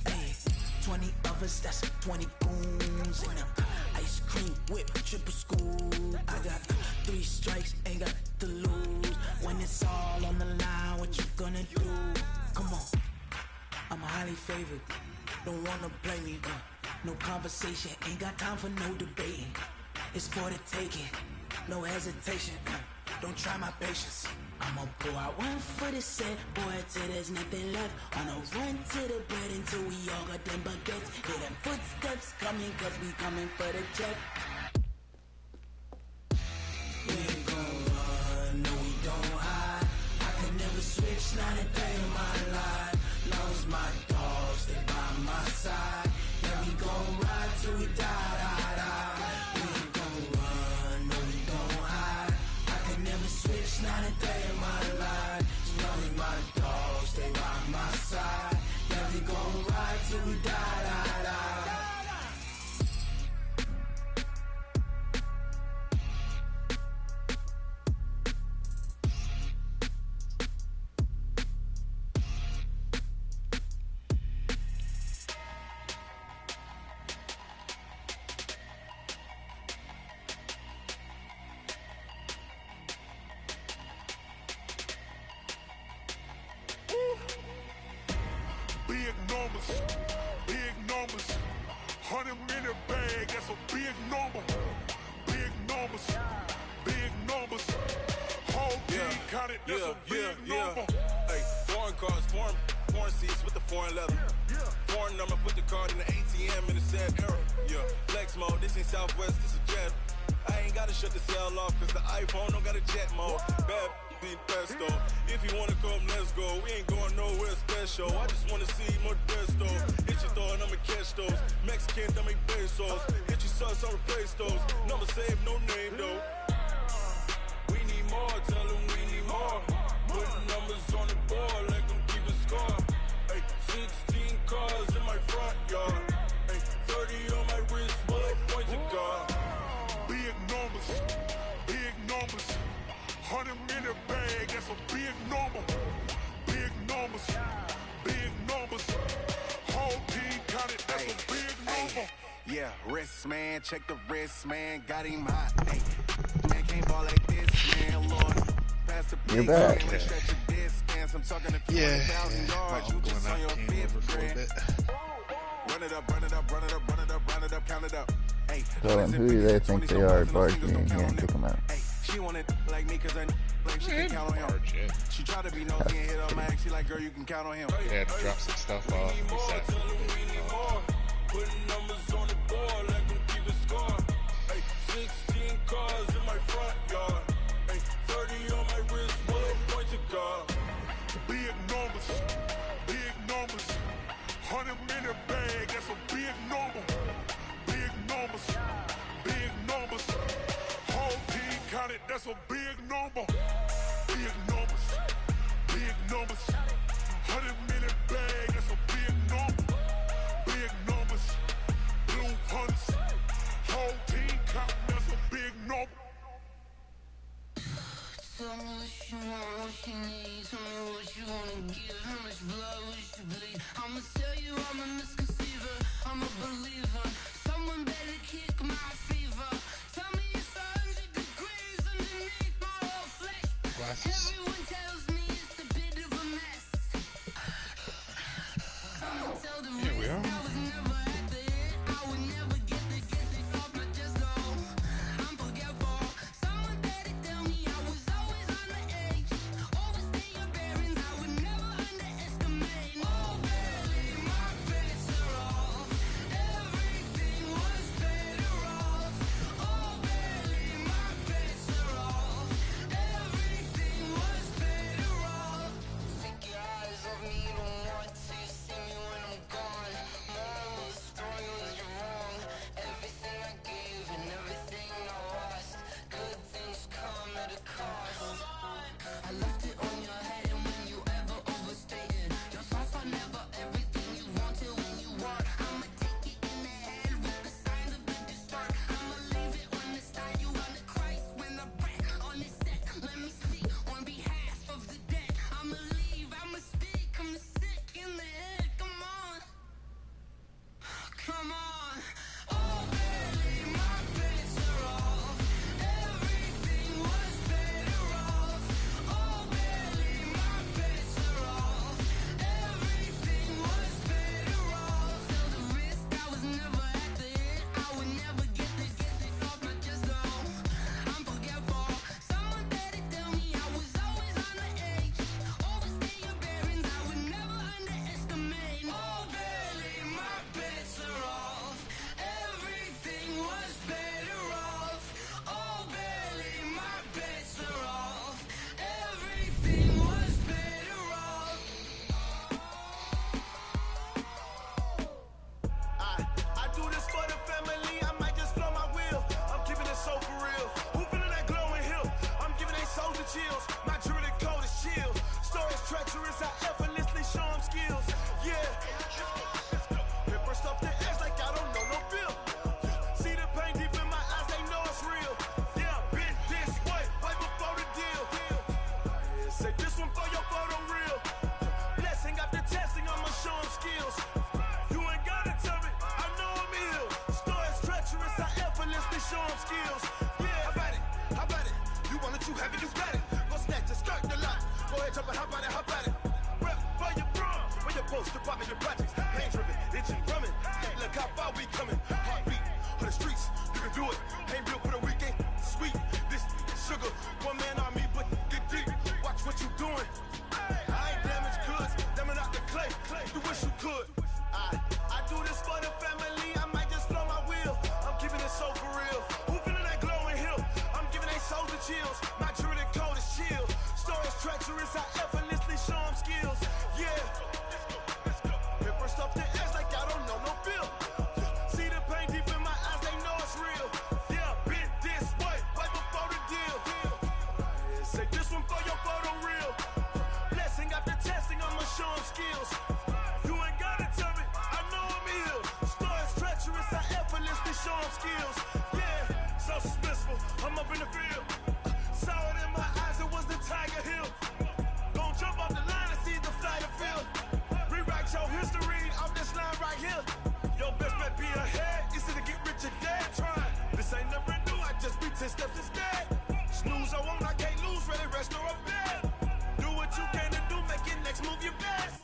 Hey, 20 of us, that's 20 goons in a ice cream whip, triple school. I got 3 strikes, ain't got to lose. When it's all on the line, what you gonna do? Come on, I'm highly favored. Don't wanna blame me, no conversation, ain't got time for no debating. It's for the taking, no hesitation, don't try my patience. I'ma pull out one for the set, boy, till there's nothing left. On a run to the bed until we all got them baguettes. Hear them footsteps coming, cause we coming for the check. We ain't gon' run, no we don't hide. I can never switch, not a day in my life. Long as my dogs, they by my side. Yeah, we gon' ride till we die. We ain't gon' run, no we don't hide. I can never switch, not a day in my life. As long as my dogs, they by my side. Yeah, we gon' ride till we die. Hey, foreign cars, foreign seats with the foreign leather. Foreign number, put the card in the ATM in the sad era. Yeah, flex mode, this ain't Southwest, this is jet. I ain't gotta shut the cell off, cause the iPhone don't got a jet mode. Bad be pesto. If you wanna come, let's go. We ain't going nowhere special. I just wanna see more desto. Hit your throw and I'ma catch those. Mexican, don't make pesos. Hit your sauce, I'll replace those. Number saved, no name though. We need more, tell them we need more. Putting numbers on the board, let them keep a score. Hey, 16 cars in my front yard. Hey, 30 on my wrist, bullet point to God. Big numbers, big numbers. 100 minute bag, that's a big number. Big numbers, big numbers. Whole team counted, that's a big number. Yeah, wrist man, check the wrist man, got him hot. Hey, man can't ball like this, man. Lord, pass the You're back. I'm talking a few 100,000 yards. You just on your fifth grand. Run it up, run it up, run it up, run it up, run it up, count it up. Hey, So, and who do they think they are, Bargy, and here, kick them out? She wanted like me cause I like she can count on him. She tried to be nosy and hit up my ex. She like, girl, you can count on him. Yeah, to drop some stuff off. Putting numbers on the board, let them keep a score. Hey, 16 cars in my front yard. Hey, 30 on my wrist, bullet point to God. Big numbers, big numbers. 100 minute bag, that's a big number. Big numbers, big numbers. Whole team counted, that's a big number. Big numbers, big numbers. 100 minute bag, that's a big number. Big numbers, blue hunts. Whole team counting, that's a big number. Tell me what you want, what you need. Tell me what you wanna give. How much blood would you bleed? I'ma tell you I'm a misconceiver. I'm a believer. Someone better kick my fever. Tell me it's 100 degrees underneath my whole flesh. Everyone tells me it's a bit of a mess. I'ma tell the rest I was never at the end. I would never get the off my chest, no. I'm forgetful. Someone better tell me I was always on the edge. Overstay your bearings, I would never underestimate. Oh, barely, my bets are off. Everything was better off. Oh, barely, my bets are off. Everything was better off. Take your eyes off me, don't want to see me when I'm gone. Moral of the story was you're wrong. Everything I gave and everything I lost. Good things come at a cost. I left it on your head, and when you ever overstated, your thoughts are never everything you wanted when you want. I'ma take it in the head with the signs of the distort. I'ma leave it on the side. You on the Christ when the breath on the set. Let me speak on behalf of the dead. I'ma leave, I'ma speak. I'm the sick in the head. Come on, come on. Oh, barely, my bets are off. Everything was better off. Oh, barely, my bets are off. Everything was better off. Tell the risk I was never at the end. I would never get the off my chest, no. I'm forgetful. Someone better tell me I was always on the edge. Overstay your bearings, I would never underestimate. Oh, barely, my bets are off. Everything was better off. Oh, barely, my bets are off. Everything was better off. I do this for the family, I might just blow my wheel. I'm keeping it so for real. Who feeling that glowing hill? I'm giving they souls the chills. My jewelry cold is chill. Stories treacherous, I effortlessly show them skills. Yeah. Paper stuff the edge like I don't know no bill. See the pain deep in my eyes, they know it's real. Yeah, been this way, way before the deal. Say this one for your photo real. Blessing after testing, I'ma show them skills. You ain't gotta tell me, I know I'm ill. Stories treacherous, I effortlessly show them skills. Yeah, how about it? How about it? You want it, you have it, you got it. Go snatch it, skirt the lot. Go ahead, jump it, how about it? How about it? Rep for your bro, where your post, your pop, your projects. Pain driven, itching, drumming. Look how far we coming. Heartbeat for the streets, you can do it. Ain't built for the weekend. Sweet, this sugar. One man army, but get deep. Watch chills. My jewelry code is chill. Stories treacherous, I effortlessly show them skills. Yeah. Paper stuff the edge like I don't know no feel. See the pain deep in my eyes, they know it's real. Yeah, been this way, right before the deal. Say this one for your photo real. Blessing after testing, I'ma show them skills. You ain't gotta tell me, I know I'm ill. Stories treacherous, I effortlessly show them skills. Yeah, so suspenseful, I'm up in the field. Saw it in my eyes, it was the Tiger Hill. Gon' jump off the line and see the flight of field. Rewrite your history off this line right here. Your best bet be ahead, easy to get rich or dead trying. This ain't never new, I just be 10 steps instead. Snooze I won't, I can't lose, ready, rest or up bed. Do what you can to do, make your next move your best.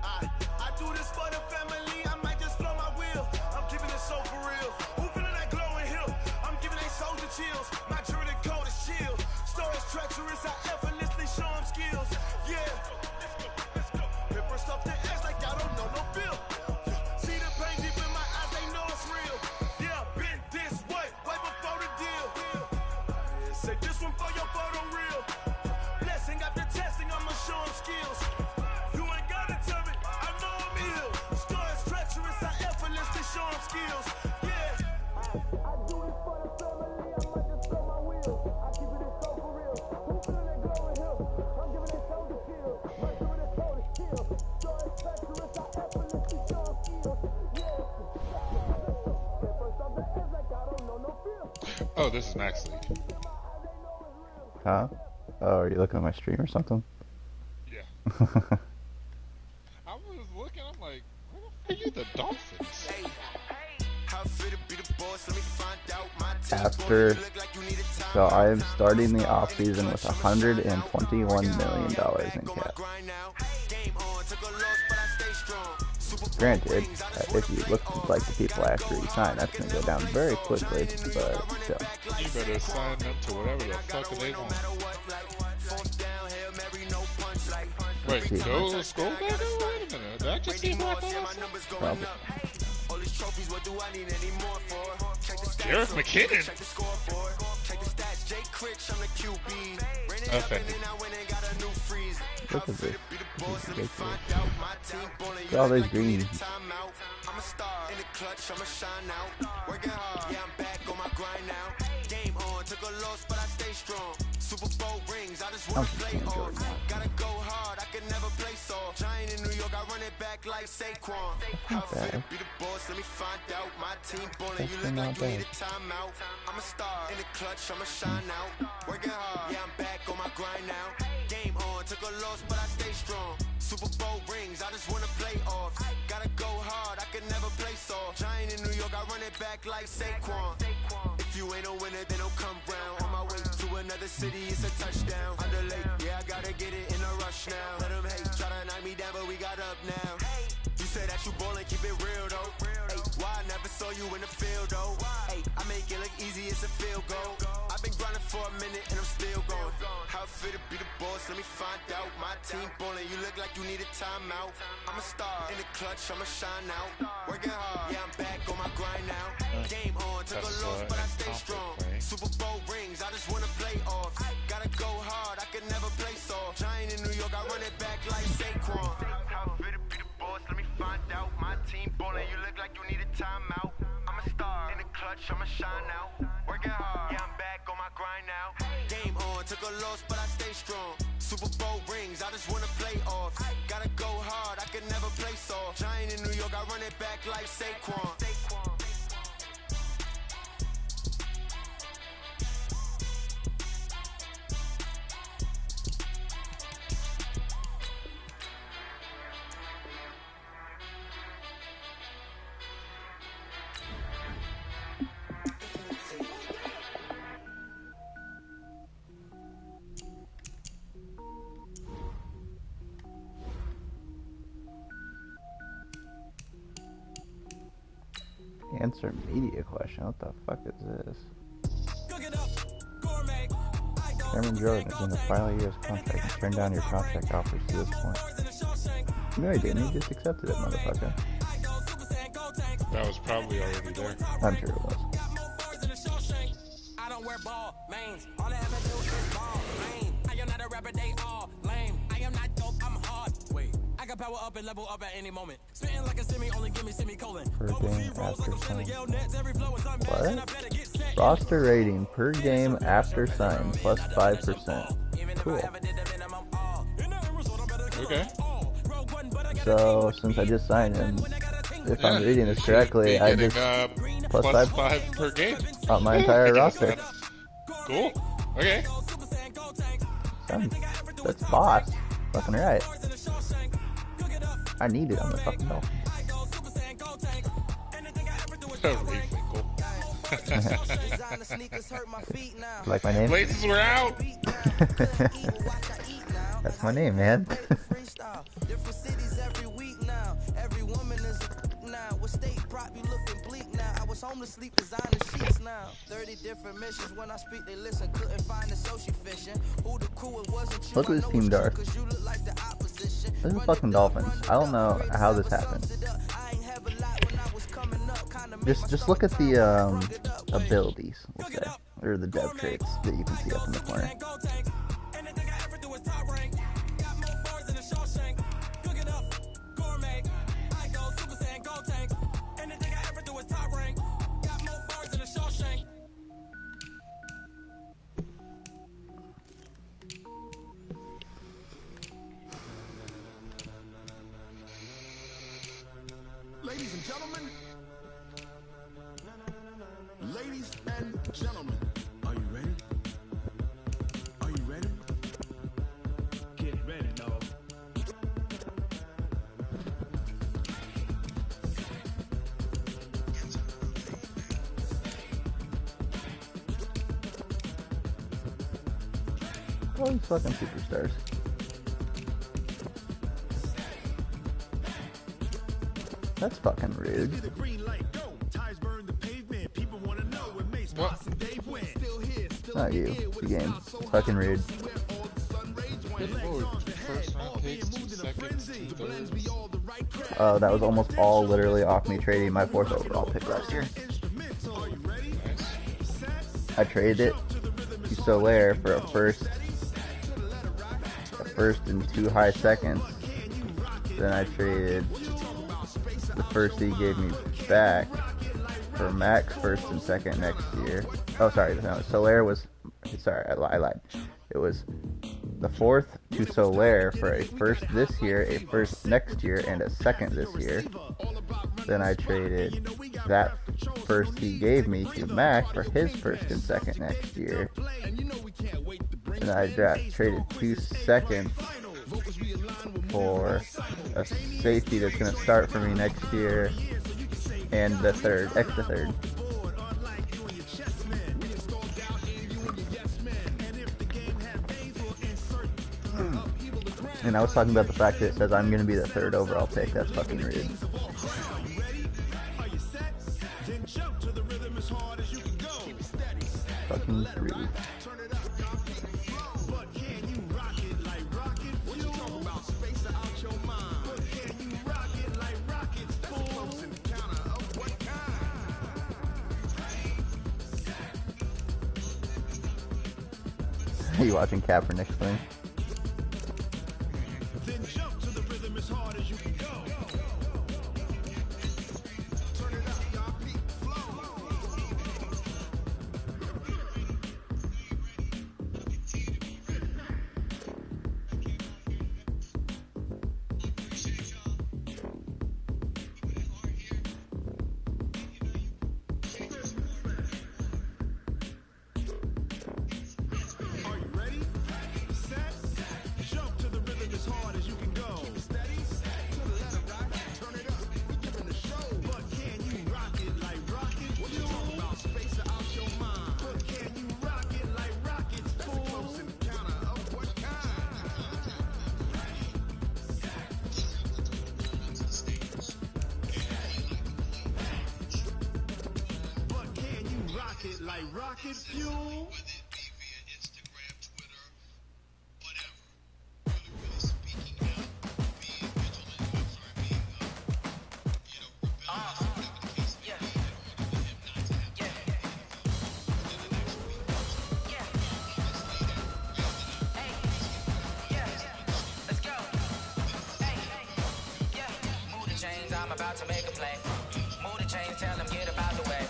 I do this for the family, I might just flow my wheel. I'm keeping it so for real. Who feeling that glowing hill? I'm giving they soldier chills. My jewelry code is chill. Stories treacherous, I effortlessly show them skills. Yeah. Paper stuff the edge like I don't know no feel. See the pain deep in my eyes, they know it's real. Yeah, been this way, way before the deal. Say this one for your photo real. Blessing after testing, I'ma show them skills. You ain't gotta tell me, I know I'm ill. Stories treacherous, I effortlessly show them skills. Yeah. I do it for the family, I might just throw my wheel. I keep it so for real. Who feeling that glowing hill? I'm giving it soldier chills. My jewelry code is chill. Stories treacherous, I effortlessly show them skills. Yeah. First off the edge like I don't know no feel. Oh, this is Max League. Huh? Oh, are you looking at my stream or something? Yeah. I was looking, I'm like, where the fuck are you, the Dolphins? After, so I am starting the offseason with $121 million in cap. Granted, if you look like the people after you sign, that's going to go down very quickly, but still. You better sign them to whatever the fuck they want. Wait, go scroll back over? Wait a minute, did I just see Black Lives? Probably. Jareth McKinnon. Offended. Look at this. Look at all those greens. I'm a star in the clutch, I'ma shine out. Working hard, yeah, I'm back on my grind now. Game on, took a loss, but I stay strong. Super Bowl rings, I just wanna play off. Gotta go hard, I can never play soft. Giant in New York, I run it back like Saquon. How fit to be the boss, let me find out. My team ballin', you look like you need a timeout. I'm a star in the clutch, I'ma shine out. Working hard, yeah, I'm back on my grind now. Game on, took a loss, but I stay strong. Super Bowl rings, I just wanna play off. Gotta go hard, I can never play soft. Giant in New York, I run it back like Saquon. If you ain't a winner, then don't come round. On my way to another city, it's a touchdown. Underlay, yeah, I gotta get it in a rush now. Let them hate, try to knock me down, but we got up now. You said that you ballin', keep it real though. Hey, why I never saw you in the field though? Hey, I make it look easy, it's a field goal. I've been grinding for a minute and I'm still going. How it feel to be the boss, let me find out. My team ballin', you look like you need a timeout. I'm a star in the clutch, I'ma shine out. Working hard, yeah, I'm back on my grind now. Game on, took a loss, but I stay strong. Super Bowl rings, I just wanna play off. Gotta go hard, I can never play soft. Giant in New York, I run it back like Saquon. How it feel to be the boss, let me find out. My team ballin', you look like you need a timeout. I'm a star in the clutch, I'ma shine out. Working hard, yeah, I'm back on my grind now. Game on, took a loss, but I stay strong. Super Bowl rings, I just wanna play off. Gotta go hard, I can never play soft. Giant in New York, I run it back like Saquon. Answer media question. What the fuck is this? Cameron Jordan is in the final year of his contract and turned down your contract offers to this point. No, he didn't. He just accepted it, motherfucker. That was probably already there. I'm sure it was. I don't wear ball mains. All I ever can power up and level up at any moment. Spitting like a semi, only give me semicolon. Per game after sign. What? Roster rating per game after sign plus 5%. Cool. Okay. So since I just signed him, if I'm reading this correctly, I just plus 5 per game on my entire roster. Cool. Okay. That's boss. Fucking right. I need it on the fucking Dolphins. Like my name? Places were out. That's my name, man. Different cities every week now. Every woman is now. What state probably looking bleak now. I was home to sleep, designer sheets now. 30 different missions. When I speak, they listen. Couldn't find the social fishing. Who the crew it wasn't you. Look at this team, Darth. This is fucking Dolphins. I don't know how this happened. Just look at the abilities, we'll say, or the dev traits that you can see up in the corner. Ladies and gentlemen, are you ready? Are you ready? Get ready, dog. All these fucking superstars. That's fucking rude. Not you. The game. It's fucking rude. Oh, that was almost all literally off me trading my 4th overall pick last year. I traded it to Solaire for a first and 2 high seconds. Then I traded the first he gave me back for Max first and second next year. Oh, sorry, no, Solaire was, sorry, I lied. It was the 4th to Solaire for a first this year, a first next year, and a second this year. Then I traded that first he gave me to Max for his first and second next year. And I traded 2 seconds for a safety that's going to start for me next year, and the extra third. And I was talking about the fact that it says I'm going to be the 3rd overall pick. That's fucking rude. Fucking rude. Are you watching Kaepernick's thing? Like rocket fuel. about to make a play. Move the chains, tell them get about the way.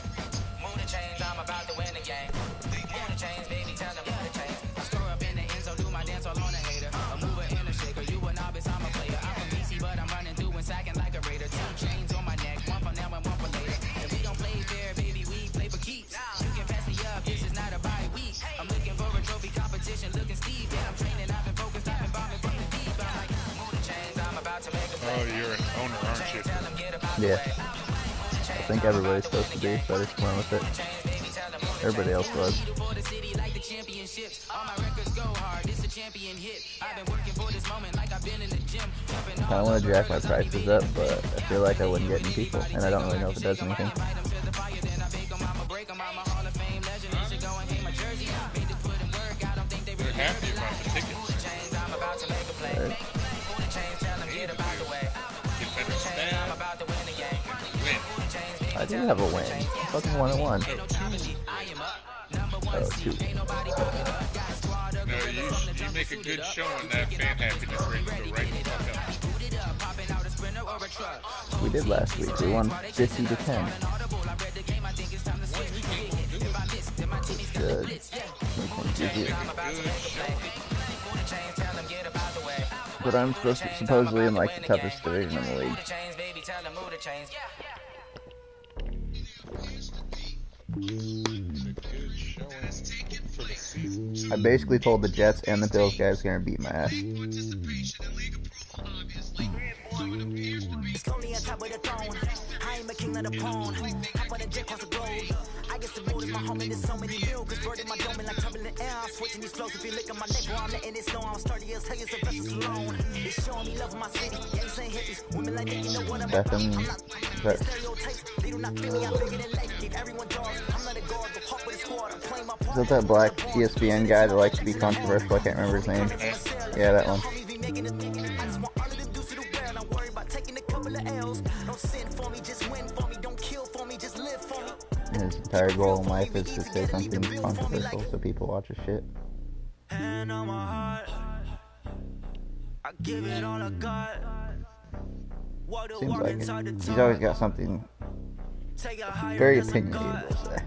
Move the chains, I'm about to win the game. Move the chains, baby, tell them move the chains. I score up in the end zone, do my dance all on a hater. A mover and a shaker, you a novice, I'm a player. I'm from BC, but I'm running through and sacking like a raider. 2 chains on my neck, one for now and one for later. If we don't play fair, baby, we play for keeps. You can pass me up, this is not a bye week. I'm looking for a trophy competition, looking steep. Yeah, I'm training, I've been focused, I've been bombing from the deep. I'm like, move the chains, I'm about to make a play. Oh, you're an owner, aren't you? Yeah. I think everybody's supposed to be, so I just went with it. Everybody else was. I want to jack my prices up, but I feel like I wouldn't get any people, and I don't really know if it does anything. They're happy about the tickets. Right. I do have a win. I fucking 1-1. Oh, 2. No, you make a good show on that fan happiness rate. Go right the fuck up. We did last week. We won 50-10. Good. But I'm supposedly in like the toughest division in the league. I basically told the Jets and the Bills guys gonna beat my ass. It's lonely on top of the throne. I am a king of the pawn. Hop on the jet across the globe. I guess the road is my home and there's so many miracles. Bird in my dome and like turbulent air. I'm switching these flows. If you lick on my neck, well, I'm letting it snow. I'm sturdy as hell as a vessel alone. They showing me love in my city. Yanks ain't hippies. Women like they know what I'm about. I'm not stereotypes. They do not fit me. I'm bigger than life. Leave everyone dogs. I'm not a guard. The hawk with a squad. I'm playing my part. Is that that black ESPN guy that likes to be controversial? I can't remember his name. Yeah, that one. His entire goal in life is to say something controversial so people watch his shit. Hand on my heart, I give it all I got. Seems like it. He's always got something very opinionated to say.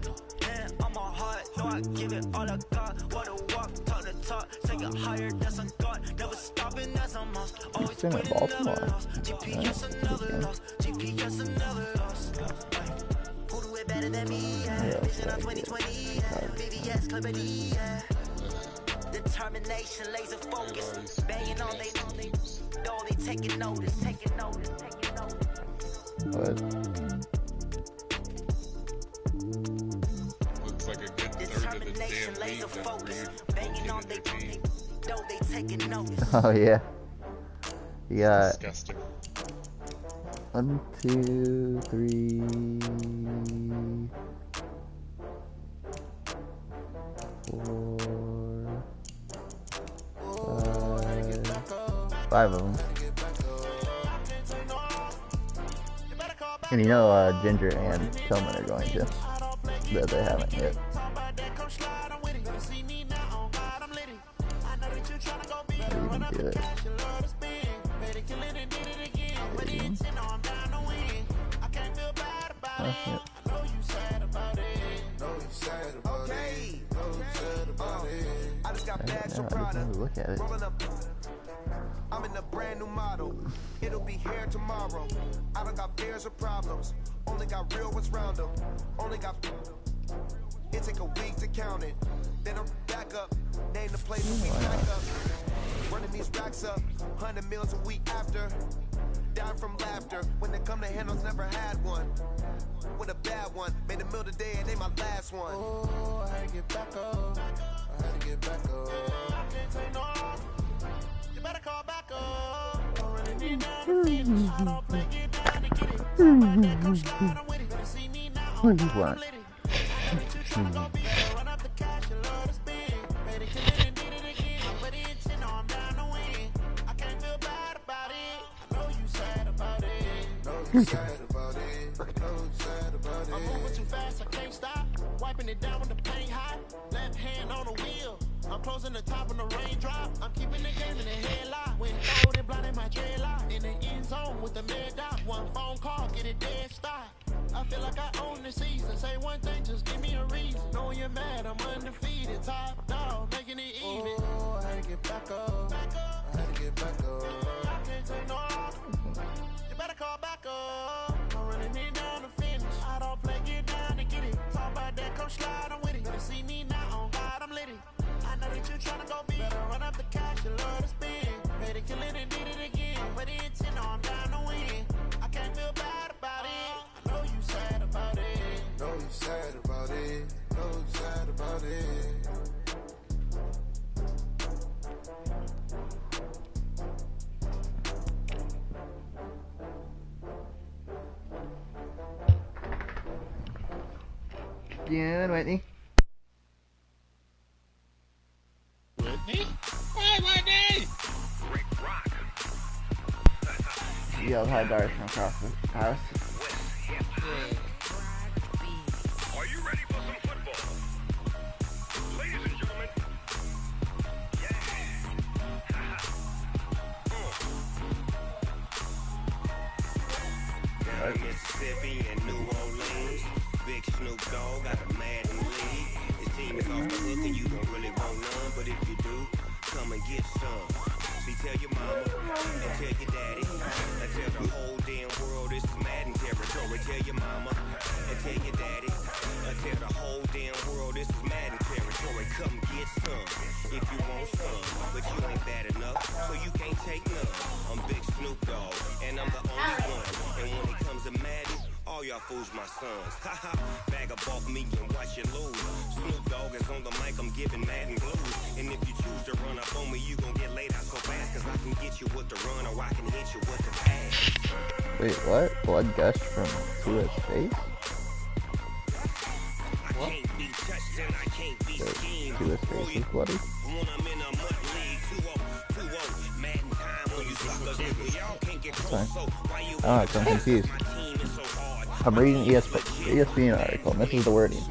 Hand on my heart, no, I give it all I got. What a walk, talk the talk, take it higher, that's a God. Never stopping as I'm off. He's been in Baltimore. GPS another loss, GPS another loss. Who do it better than me? Vision on 2020, VVS, Clippity, determination, laser focus, banging on they know they taking notice. What? Looks like a good third of the damn league got banging on their team. Know they taking notice. Oh yeah. You got Disgusting. 1, 2, 3, 4, 5 of them. And you know Ginger and Tillman are going to, but they haven't yet. How do you even do it? Yep. I just got bags from I Prada. didn't look at it. I'm in a brand new model. It'll be here tomorrow. I don't got fears or problems. Only got real ones round them. Only got. It take a week to count it. Then I'm back up. Name the place we back up. Running these racks up. 100 meals a week after. Down from laughter. When they come to handles, never had one. With a bad one. Made a meal today and they my last one. Oh, I had to get back up. I had to get back up. Can't say no. You better call back up. Don't really need that to finish. I don't think it down to get it. Somebody come slide, I'm with it. Better see me now. What do you want? Run up the cash, you love to spend. Made it, commit and did it again. But it's in, I'm down to win. I can't feel bad about it. I know you sad about it. Know you sad about it. Know you sad about it. I'm moving too fast, I can't stop. Wiping it down with the paint hot. Left hand on the wheel. I'm closing the top on the raindrop. I'm keeping the game in the headlock. When throw it blind in my dreadlock. In the end zone with the mad dot. One phone call, get it dead stop. I feel like I own the season. Say one thing, just give me a reason. Knowing you're mad, I'm undefeated. Top dog, making it even. Oh, I had to get back up. I had to get back up. I can't take no loss. You better call back up. I'm running it down to finish. I don't play, get down to get it. Talk about that, come slide, I'm with it. Better see me now, on God, I'm litty. I know that you're trying to go big. Better run up the cash, you love to spend. Made it, kill it, and did it again. But the intent, no, I'm down to win. I can't feel bad about it. I know you sad about it. Know you sad about it. Know you sad about it. Yeah, Whitney. Whitney? Why Whitney? Rick Rock. She yelled hi Darius from across the house. Are you ready for some football? Ladies and gentlemen. Down in Mississippi and New Orleans, Big Snoop Dogg got a Madden league. His team is off the hook and you don't really want none, but if you do, come and get some. See, tell your mama and tell your daddy and tell the whole damn world this is Madden territory. Tell your mama and tell your daddy and tell the whole damn world this is Madden territory. Come get some if you want some, but you ain't bad enough, so you can't take none. I'm Big Snoop Dogg and I'm the only one. And when it comes to Madden, all y'all fools my sons. Haha, bag up off me and watch you lose. Snoop Dogg is on the mic, I'm giving Madden blues. And if you choose to run up on me, you gon' get laid out so fast. Cause I can get you with the run or I can hit you with the pass. Wait, what? Blood gushed from Tua's face? I can't be touched and I can't be schemed. Tua's face is bloody? When I'm in a mud league, 2-0, Madden time when you suckers, y'all can't get close, so why you I'm confused. I'm reading ESPN article, and this is the wording.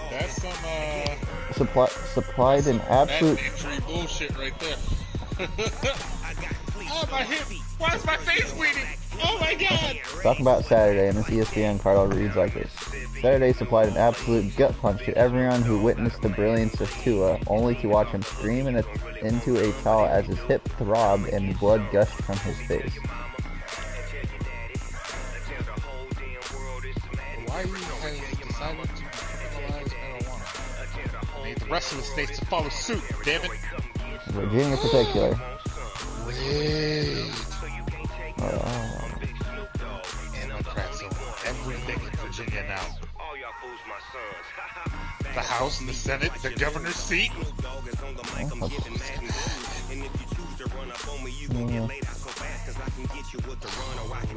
That's some Supplied an absolute... That's injury bullshit right there. Oh, my hip! Why is my face bleeding? Oh my god! Talk about Saturday, and this ESPN article reads like this. Saturday supplied an absolute gut punch to everyone who witnessed the brilliance of Tua, only to watch him scream into a towel as his hip throbbed and blood gushed from his face. Why has decided to criminalize marijuana? I need the rest of the states to follow suit, damn it! Virginia in particular. Wait. Democrats own everything in Virginia now. The House, the Senate, the governor's seat.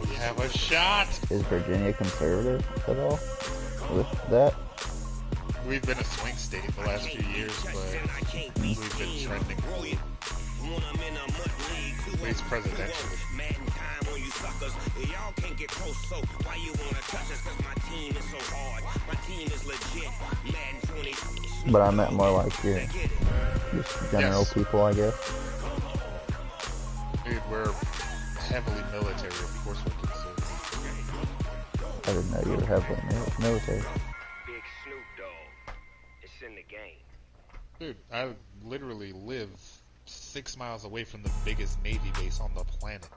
We have a shot. Is Virginia conservative at all with that? We've been a swing state the last few years, but we've been trending at least presidentially. Y'all can't get close, so why you wanna touch us? Cause my team is so hard. My team is legit. Madden 20. But I meant more like your just general people, I guess. Dude, we're heavily military. Of course we're conservative. I didn't know you were heavily military. Big Snoop Dogg. It's in the game. Dude, I literally live 6 miles away from the biggest Navy base on the planet.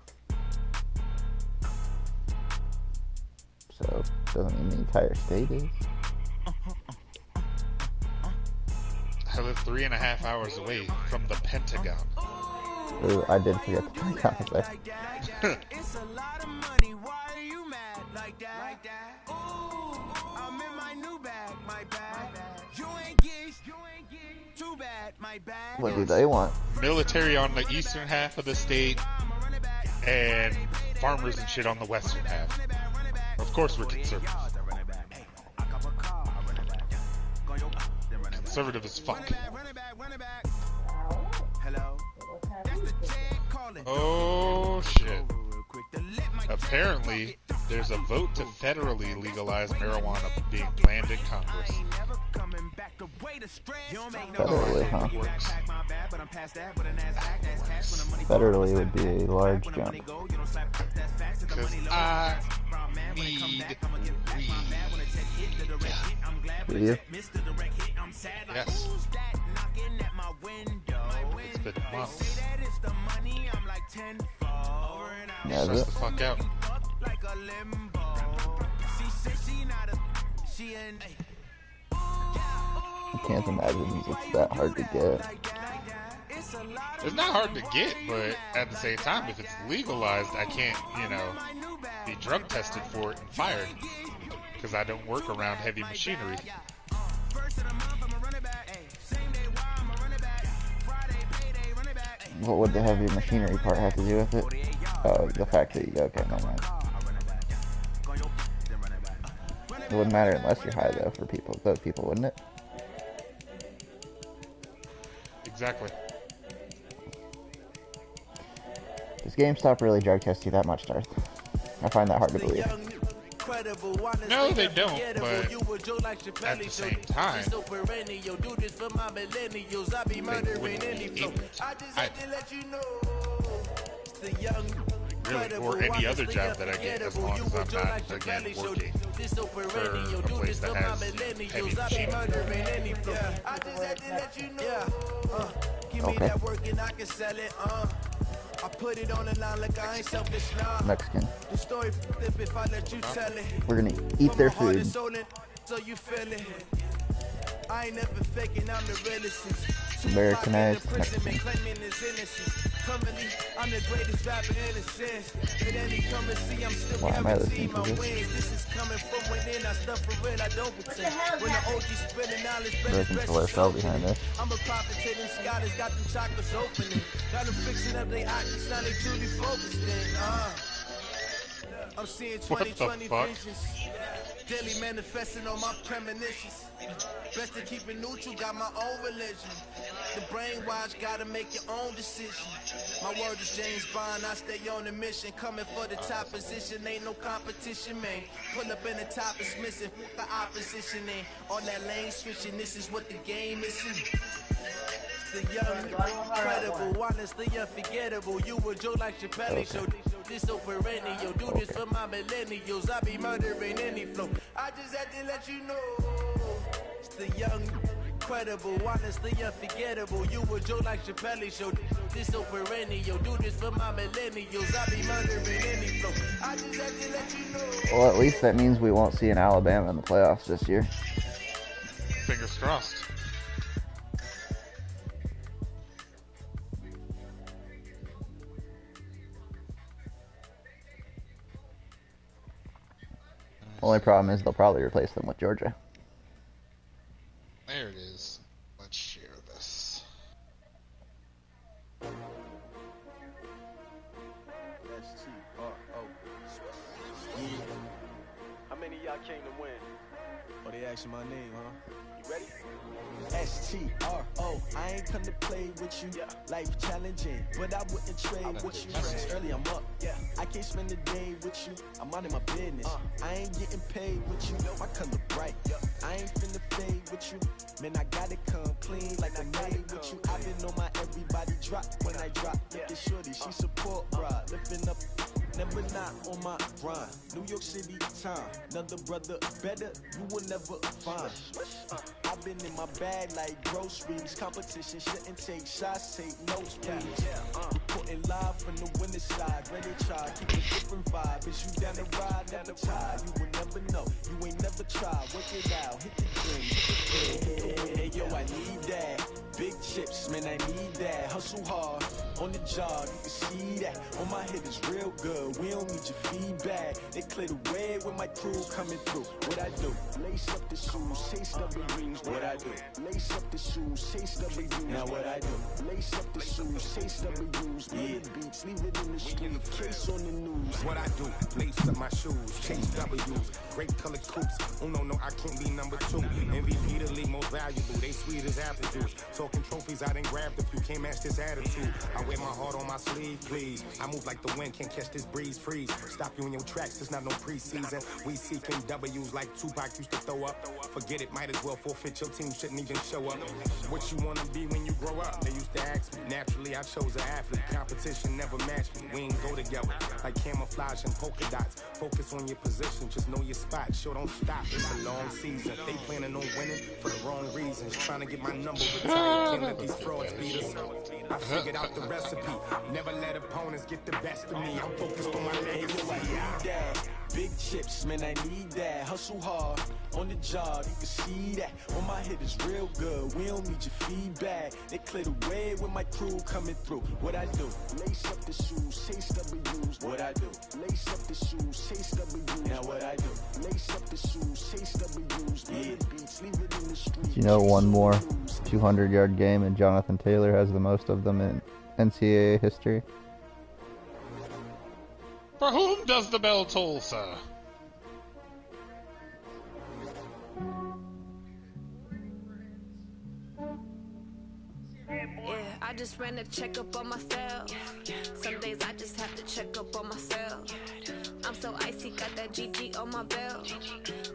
So, doesn't mean the entire state is. I live 3.5 hours away from the Pentagon. Ooh, I did forget the Pentagon there. It's a lot of money, why are you mad like that? Ooh, I'm in my new bag, my bad. You ain't get too bad, my bad. What do they want? Military on the eastern half of the state, and farmers and shit on the western half. Of course we're conservative. Conservative as fuck. Oh shit. Apparently, there's a vote to federally legalize marijuana being planned in Congress. Federally, huh? Federally would be a large jump. Because I need weed. Do you? Yes. It's been months. Yeah, Stress the fuck out. I can't imagine it's that hard to get. It's not hard to get, but at the same time, if it's legalized, I can't, be drug tested for it and fired. Because I don't work around heavy machinery. What would the heavy machinery part have to do with it? Oh, the fact that you, okay, no mind. It wouldn't matter unless you're high, though, for those people, wouldn't it? Exactly. Does GameStop really drug test you that much, Darth? I find that hard to believe. No, they don't, but at the same time, they wouldn't be able to really, or any other job that I get, as long as I'm not, again, working for a place that has heavy machinery. I put it on the line like I ain't selfish now. Mexican. The story if I let you tell it. We're gonna eat their food. So you feel it. I ain't never faking, I'm the realest. Americanized Mexican. I'm the greatest rapper in a sense. But any come and see, I'm still Why am I listening to this? This is coming from within. I stuff for real, I don't pretend. When the OG spilling knowledge, Looking for Larcel behind this. I'm a prophet to them scholars, got them chakras opening. Got them fixing up they optics, now they truly focused in. I'm seeing 2020 visions. Daily manifesting on my premonitions. Best to keep it neutral, got my own religion. The brainwash, gotta make your own decision. My word is James Bond, I stay on the mission. Coming for the top position, ain't no competition, man. Pull up in the top is missing, the opposition ain't. On that lane switching, this is what the game is. The young, incredible, honestly unforgettable. You a joke like Chappelle, show this so perennial. Do this for my millennials, I be murdering any flow. I just had to let you know. It's the young, incredible, honestly unforgettable. You a joke like Chappelle, show this so perennial. Do this for my millennials, I be murdering any flow. I just had to let you know. Well, at least that means we won't see an Alabama in the playoffs this year. Fingers crossed. Only problem is they'll probably replace them with Georgia. There it is. Let's share this. How many of y'all came to win? Oh, they asking my name, huh? You ready? S-T-R-O, I ain't come to play with you. Life challenging, but I wouldn't trade with you. Early I'm up, I can't spend the day with you. I'm out of my business. I ain't getting paid with you. My color bright. I ain't finna fade with you. Man, I gotta come clean like I made with you. I've been on my everybody drop when I drop. Look at shorty, she support ride. Lifting up, never not on my grind. New York City time, another brother better, you will never find. I've been in my bag like groceries. Competition shouldn't take shots, take notes, please. Reporting live from the winning side. Ready to try, keep a different vibe. Is you down the ride, never tired. You will never know, you ain't never tried. Work it out, hit the gym, hit the gym. Hey yo, I need that. Big chips, man, I need that. Hustle hard, on the job, you can see that. On my head is real good, we don't need your feedback. They clear the way with my crew coming through. What I do? Lace up the shoes, chase up the rings. What I do? Lace up the shoes, chase up the rings. Now what I do? Lace Lace up the shoes, chase W's, beats, leave it in the street, case on the news. What I do, lace up my shoes, chase W's, great color coops. No, I can't be number 2. MVP the league most valuable, they sweet as apple juice. Talking trophies, I done grabbed a few, can't match this attitude. I wear my heart on my sleeve, please. I move like the wind, can't catch this breeze, freeze. Stop you in your tracks, it's not no preseason. We seeking W's like Tupac used to throw up. Forget it, might as well forfeit, your team shouldn't even show up. What you wanna be when you grow up? They used to ask me. Naturally, I chose an athlete. Competition never matched me. We ain't go together like camouflage and polka dots. Focus on your position, just know your spot. Sure, don't stop. It's a long season. They planning on winning for the wrong reasons. Trying to get my number retired. Can't let these frauds beat us. I figured out the recipe. Never let opponents get the best of me. I'm focused on my legacy. Big chips, man, I need that. Hustle hard on the job, you can see that. On my head is real good. We don't need your feedback. They clear the way with my crew coming through. What I do? Lace up the shoes, chase W's. What I do? Lace up the shoes, chase W's. Now what I do? Lace up the shoes, chase W's. Beats, leave it in the street. You know, one more 200-yard game, and Jonathan Taylor has the most of them in NCAA history. For whom does the bell toll, sir? Yeah, I just ran a checkup on myself. Some days I just have to check up on myself. I'm so icy, got that GG on my belt.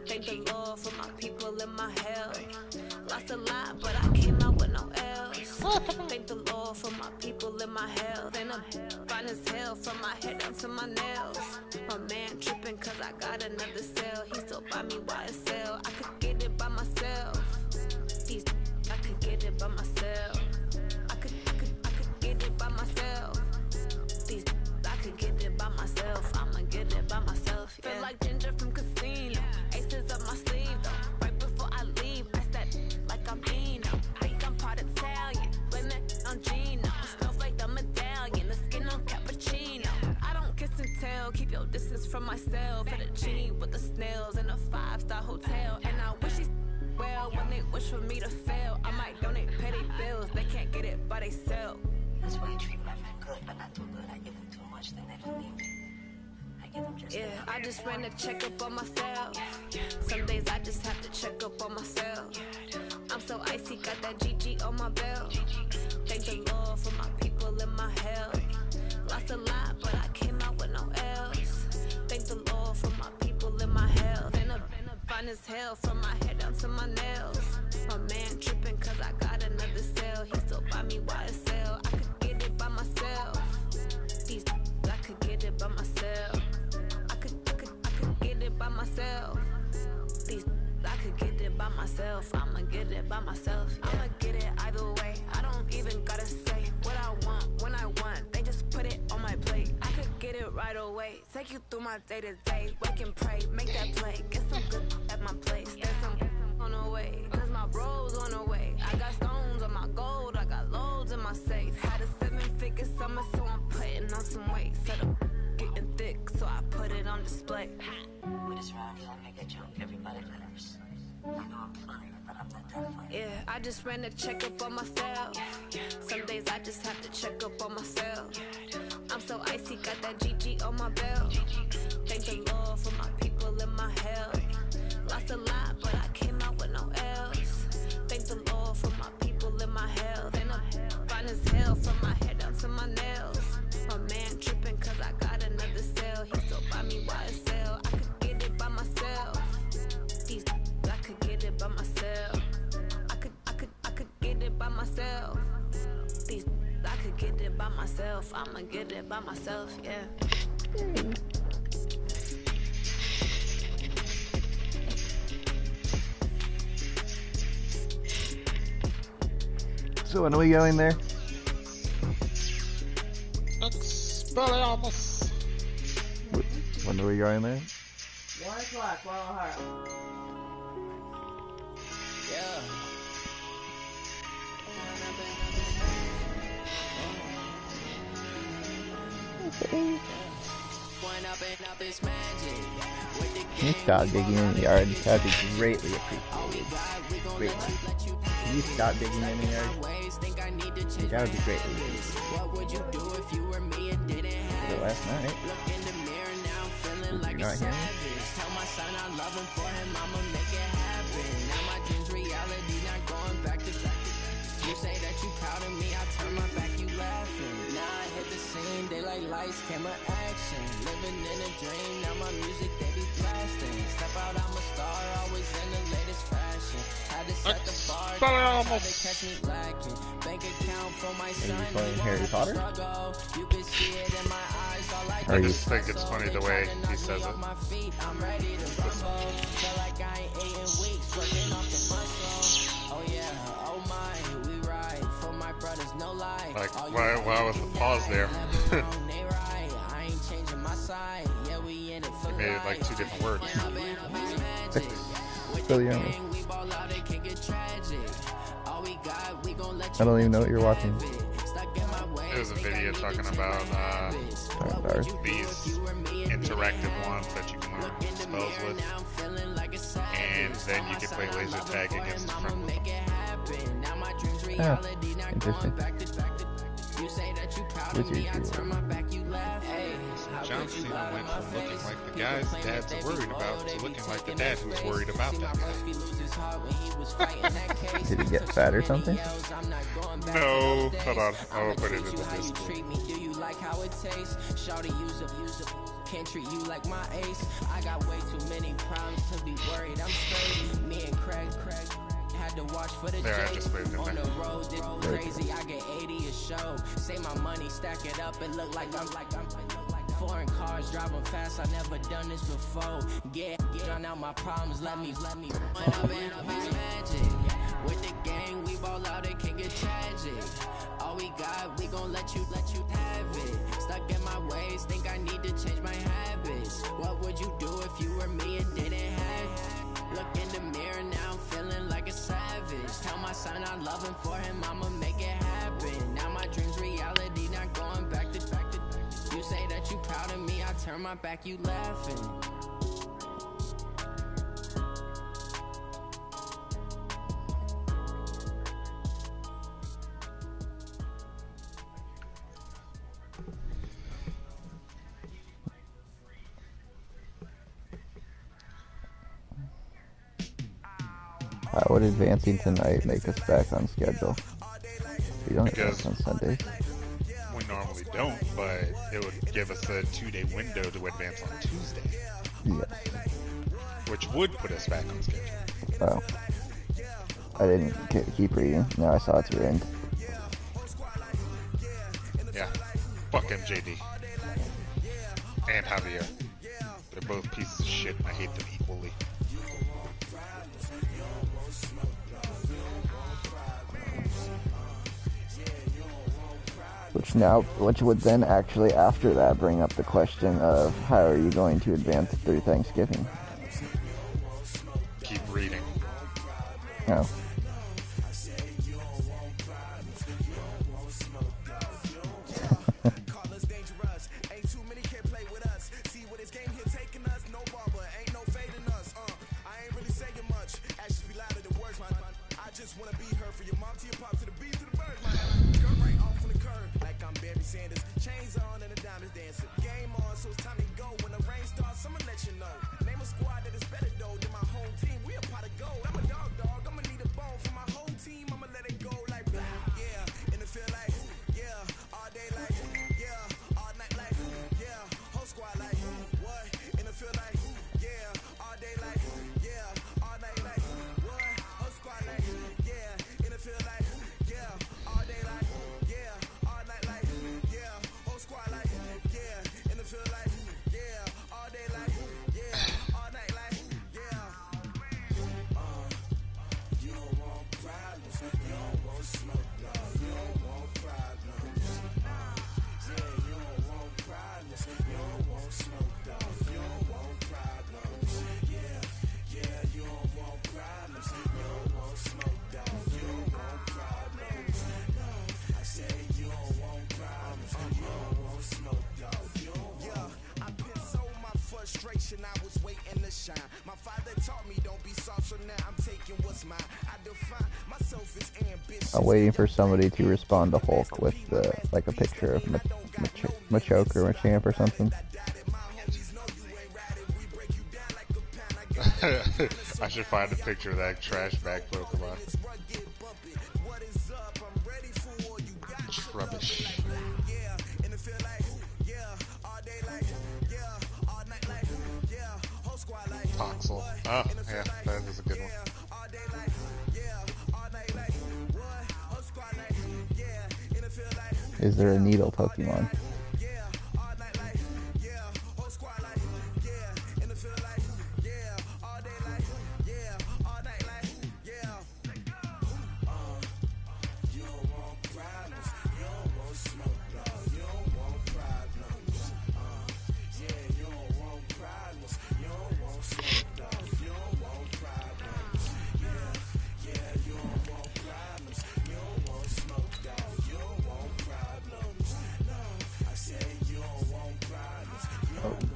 Thank the Lord for my people in my health. Lost a lot, but I came out with no else. Thank the Lord for my people in my health. And I'm fine as hell from my head down to my nails. My man tripping cause I got another cell. He still buy me YSL. I could get it by myself. I could get it by myself. I could get it by myself. I could get it by myself. I'ma get it by myself. Yeah. Feel like Ginger from Casino. Aces up my sleeve though. Right before I leave, I said like I'm Dino. Think I'm part Italian. Blame that on Gino. Smells like the medallion. The skin on cappuccino. I don't kiss and tell. Keep your distance from myself. At a genie with the snails in a 5-star hotel. And I wish he's well when they wish for me to fail. I might donate petty bills. They can't get it by they sell. That's why I treat my friend good, but not too good. I give them too much, then they don't need me. I give them just I just ran a checkup on myself. Some days I just have to check up on myself. I'm so icy, got that GG on my belt. Thank the Lord for my people in my health. Lost a lot, but I came out with no else. Thank the Lord for my people in my health. And I'm fine as hell from my head down to my nails. My man tripping cause I got another cell. He still buy me YSL. I could get it by myself. I could get it by myself. I could get it by myself. I could get it by myself. I'ma get it by myself. Yeah. I'ma get it either way. I don't even gotta say what I want when I want. They just put it on my plate. I could get it right away. Take you through my day to day. Wake and pray, make that play. Get some good at my place. There's some on the way, cause my bro's on the way. I got stones on my gold. I got loads in my safe. Had a 7-figure summer, so I'm putting on some weight. Set up getting thick, so I put it on display. With this round, I'm gonna get you. Everybody laughs. I know I'm funny, but I'm not that funny. Yeah, I just ran a checkup on myself. Some days I just have to check up on myself. I'm so icy, got that GG on my belt. Thank the Lord for my people in my health. Lost a lot, but I came out with no else. Thank the Lord for my people in my health. And I'm fine as hell from my head down to my nails. My man tripping cause I got another cell. He still buy me YSL. I could get it by myself. I could get it by myself. I could get it by myself. I could get it by myself. I'ma get it by myself, yeah. So when are we going there? Expelliarmus. When are we going there? 1 o'clock, Heart. Yeah. Can you stop digging in the yard? That'd be greatly appreciated. Greatly. Can you stop digging in the yard? to change That would be great. What would you do if you were me and didn't have it? Last night. Look in the mirror now, I'm feeling like a savage. Tell my son I love him for him, I'ma make it happen. Now my dreams reality, not going back to back. You say that you proud of me, I turn my back, you laughing. Now I hit the scene, daylight lights, camera action. Living in a dream, now my music they be blasting. Step out, I'm a star, always in the latest fashion. Had to set the bar, tried to catch me lacking. Bank account for my son, are you playing Harry Potter? You can see it in my eyes, all I just think it's funny the way he says it. I'm ready to rumble. Feel like I ain't ate in weeks, working off the muscle. Oh yeah, oh my, we ride for my brothers, no lie. Like, why was the pause there? I ain't changing my side. Yeah, we in it for He made it like 2 different words. Still young. I don't even know what you're watching. It was a video talking about these interactive ones that you can learn spells with, and then you can play laser tag against the front with them. Oh, interesting. Which is John Cena went from looking like the guy his dads are worried about to looking like the dad who's worried about that guy. Did he get fat or something? No, hold on, I'll put it in the Discord. Do you like how it tastes? Shawty use up. Can't treat you like my ace. I got way too many problems to be worried. I'm straight. Me and Craig had to watch for the J's. On the road, it's crazy. I get 80 a show. Say my money, stack it up. It look like I'm foreign cars driving fast. I never done this before. Get drown out my problems. Let me. When I'm in magic with the gang, we ball out. It can get tragic. All we got, we gon' let you have it. Stuck in my ways, think I need to change my habits. What would you do if you were me and didn't have it? Look in the mirror now, I'm feeling like a savage. Tell my son I love him for him, I'ma make it happen. Now my dreams reality, not going back to. You say that you proud of me, I turn my back, you laughing. How would advancing tonight make us back on schedule? We don't advance on Sundays. We normally don't, but it would give us a 2-day window to advance on Tuesday. Yes. Which would put us back on schedule. Oh. I didn't keep reading. Now I saw it's ruined. Yeah. Fuck MJD. And Javier. They're both pieces of shit and I hate them equally. Which would then actually after that bring up the question of how are you going to advance through Thanksgiving? Keep reading. Oh. I'm waiting for somebody to respond to Hulk with like a picture of Machoke or Machamp or something. I should find a picture of that trash bag Pokemon. Rubbish. Toxel. Oh, yeah, that is a good one. Is there a needle Pokemon?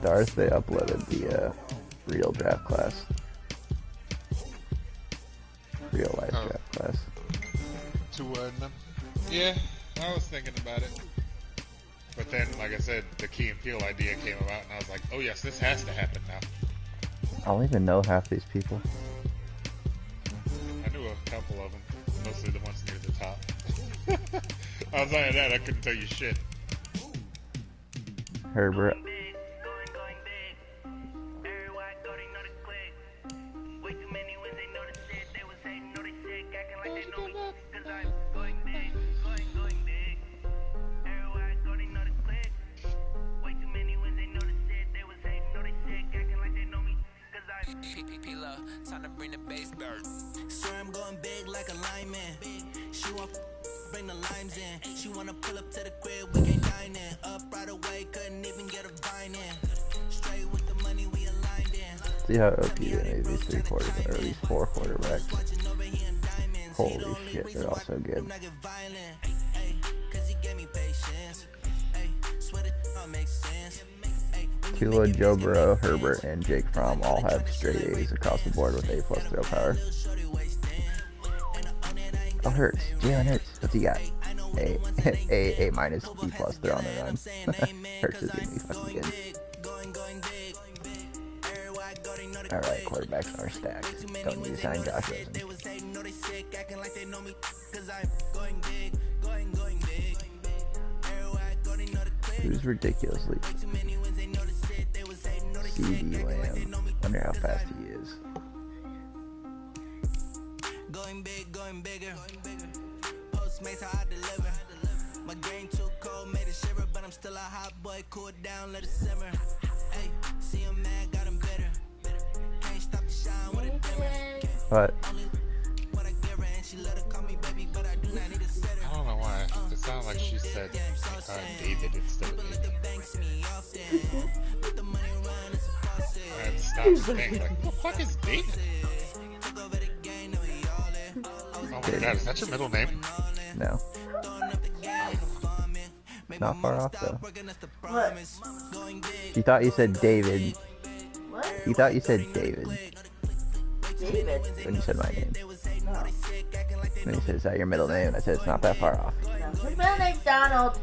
Darth, they uploaded the real draft class. Real life draft class. Yeah, I was thinking about it. But then, like I said, the Key and Peele idea came about, and I was like, oh yes, this has to happen now. I don't even know half these people. I knew a couple of them, mostly the ones near the top. Outside of that, I couldn't tell you shit. Herbert. Time to bring the bass back. Swear I'm going big like a lineman. She want bring the limes in. She wanna pull up to the crib, we can't dine in. Up right away, couldn't even get a vine in. Straight with the money we aligned in. See how OP they these 3 quarters, or these 4 quarterbacks. Holy shit, they're all so good. Tua, Joe Burrow, Herbert, and Jake Fromm all have straight A's across the board with A+ throw power. Oh, Hurts. Jalen Hurts. What's he got? A- B+ throw on the run. Hurts is gonna be fucking good. Alright, quarterbacks are stacked. Don't need to sign Josh Rosen. Who's ridiculously CD Lamb. Wonder how fast he is. Going big, going bigger. Postmates how I deliver. My game too cold, made it shiver, but I'm still a hot boy. Cool it down, let it simmer. Hey, see him mad, got him bitter. Can't stop the shine with a dimmer. But I don't know why. It sounded like she said David instead of David. I had to stop saying, like, who the fuck is David? Oh my god, is that your middle name? No. Not far off though. What? He thought you said David. What? He thought you said David. David? When you said my name. No. And he said, is that your middle name? And I said, it's not that far off. No. His middle name's Donald.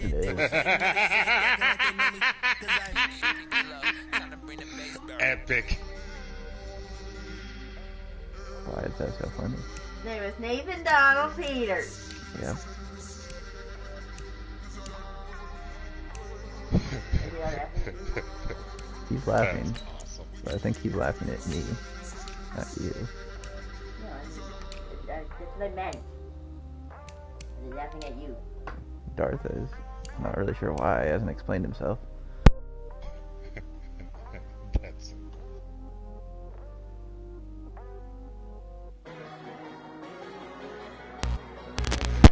It is. Epic. Why is that so funny? His name is Nathan Donald Peters. Yeah. He's laughing. Awesome. But I think he's laughing at me, not you. No, that's what I meant. He's laughing at you. Darth is. I'm not really sure why. He hasn't explained himself. That's...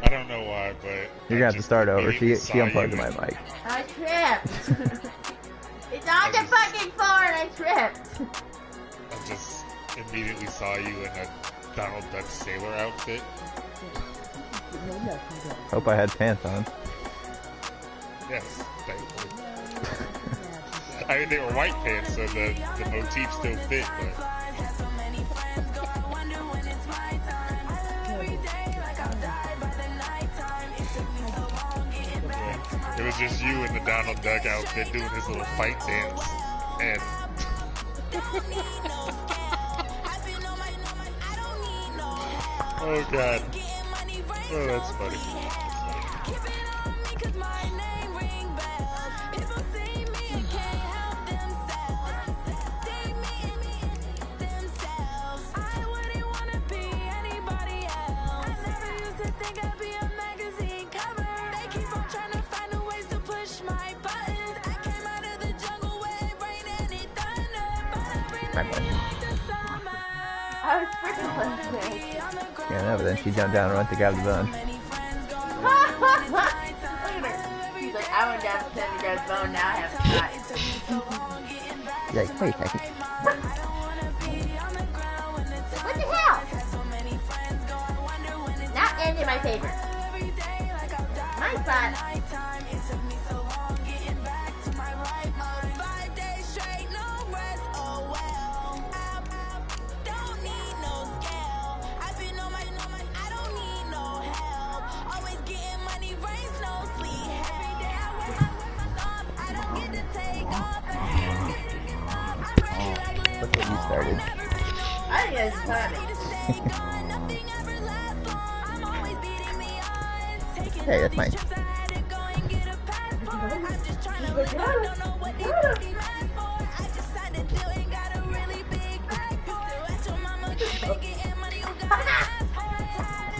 I don't know why, but You're gonna have to start over. She unplugged my mic. I tripped. It's on the fucking floor and I tripped. I just immediately saw you in a Donald Duck sailor outfit. Hope I had pants on. Yes, thankfully. I mean, they were white pants, so the motif still fit, but... It was just you in the Donald Duck outfit doing his little fight dance. And oh god. Oh, that's funny. I was freaking listening. Yeah, no, but then she jumped down and went to grab the bone. She's like, I went down to grab the bone, now I have to try. She's like, wait a second. What the hell? Now Andy, my favorite. My spot. Look what you started. I think it's funny. Hey, that's mine.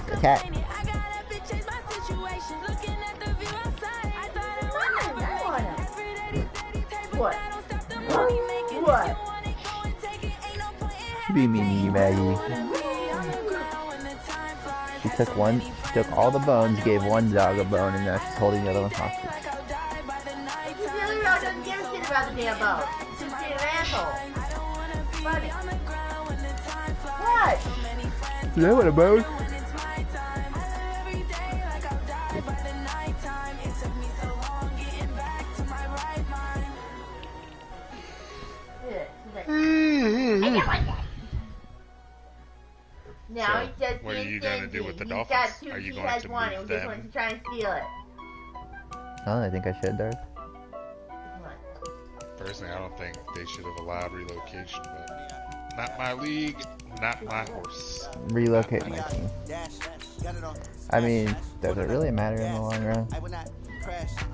The cat. What? What? Be mean, Maggie. She took all the bones, gave one dog a bone, and now she's holding the other one hostage. The other dog doesn't give a shit about the damn bone. She's being an asshole. Funny. What? Do they want a bone? Now he's just what are you going to do with the Dolphins? Got two, are you he going has to one, move and we just them? want to try and steal it. Oh, I think I should, Darth. Personally, I don't think they should have allowed relocation, but not my league, not my horse. Relocate my team. I mean, does it really matter in the long run?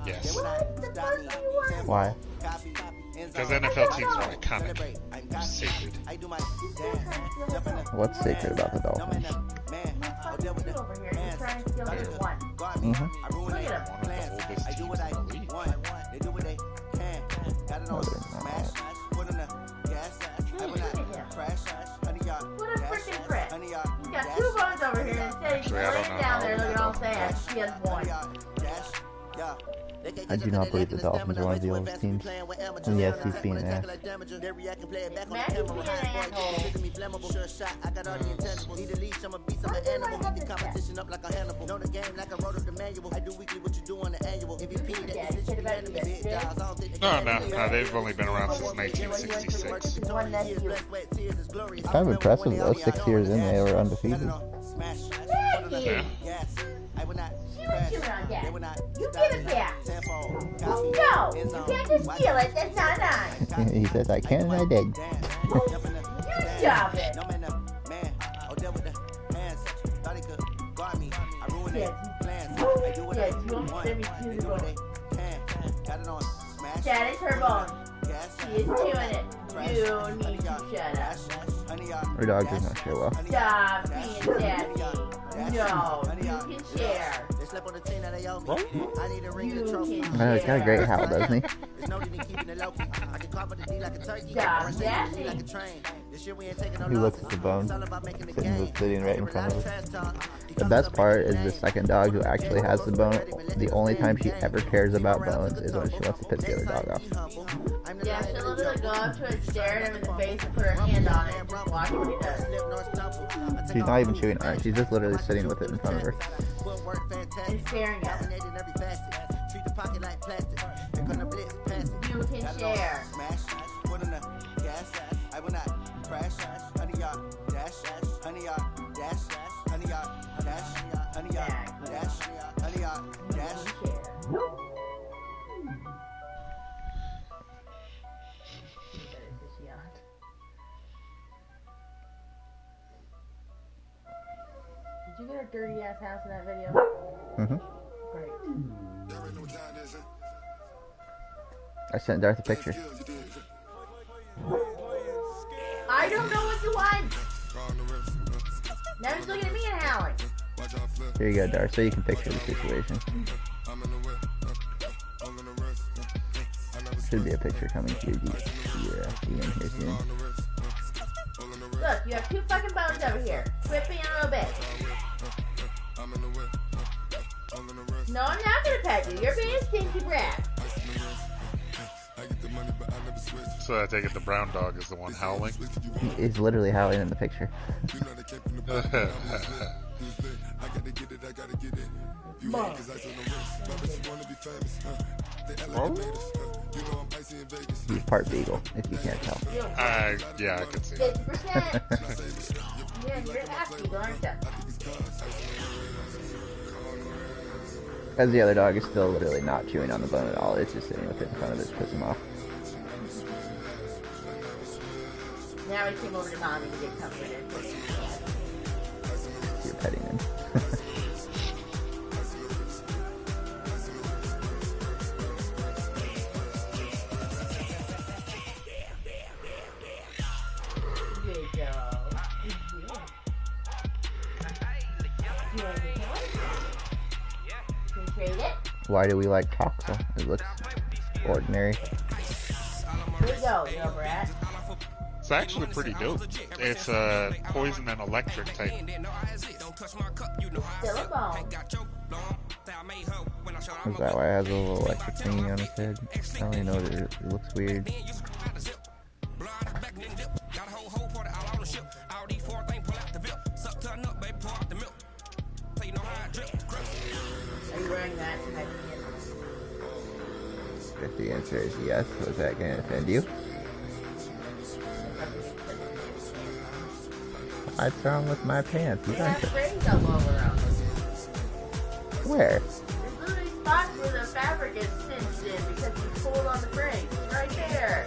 Yes. Why? Because NFL teams are iconic. They're sacred. What's sacred about the Dolphins? Mm-hmm. One of the oldest teams in the league. No, they're not. What a freaking prick. He's got two bones over here, and instead he's laying down there looking all sad. She has one. I do not believe the Dolphins are one of the oldest teams. And yes, he's being an ass. No, they've only been around since 1966. It's kind of impressive though. 6 years in, they were undefeated. Yeah. You give it back. No, you can't just steal it. That's not nice. He says I can and I did. You stop it. That is her bone. She is chewing it. You need to shut up. Her dog does not share well. Stop being daddy. No, you can share. I know, he's got a great howl, doesn't he? Stop daddy. He looks at the bone, sitting right in front of us. The best part is the second dog who actually has the bone. The only time she ever cares about bones is when she wants to piss the other dog off. Yeah, she'll literally go up to it, stare at him in the face, and put her hand on it, and just watch what he does. She's not even chewing on it. She's just literally sitting with it in front of her. And staring at it. You can share. dirty ass house in that video? Mm-hmm. Great. I sent Darth a picture. I don't know what you want. Now he's looking at me and howling. Here you go, Darth, so you can picture the situation. Should be a picture coming to you. Yeah, Ian here soon. Look, you have 2 fucking bones over here. Quit being a little bit. No, I'm not gonna pet you. You're being a stinky brat. So I take it the brown dog is the one howling? He's literally howling in the picture. He's part beagle, if you can't tell. Yeah, I can see that. 50%. Yeah, you're half beagle, aren't you? As the other dog is still literally not chewing on the bone at all. It's just sitting with it in front of it to piss him off. Now he came over to mommy to get comforted. You're petting him. Why do we like Toxel? It looks ordinary. Here you go, little brat. It's actually pretty dope. It's a poison and electric type. Still a bone. Is that why it has a little electric thingy on its head? I don't even know what it looks weird. Are you wearing that? If the answer is yes, was that going to offend you? What's wrong with my pants? You have rings all over them. Where? There's literally spots where the fabric is cinched in because you pulled on the rings. Right there.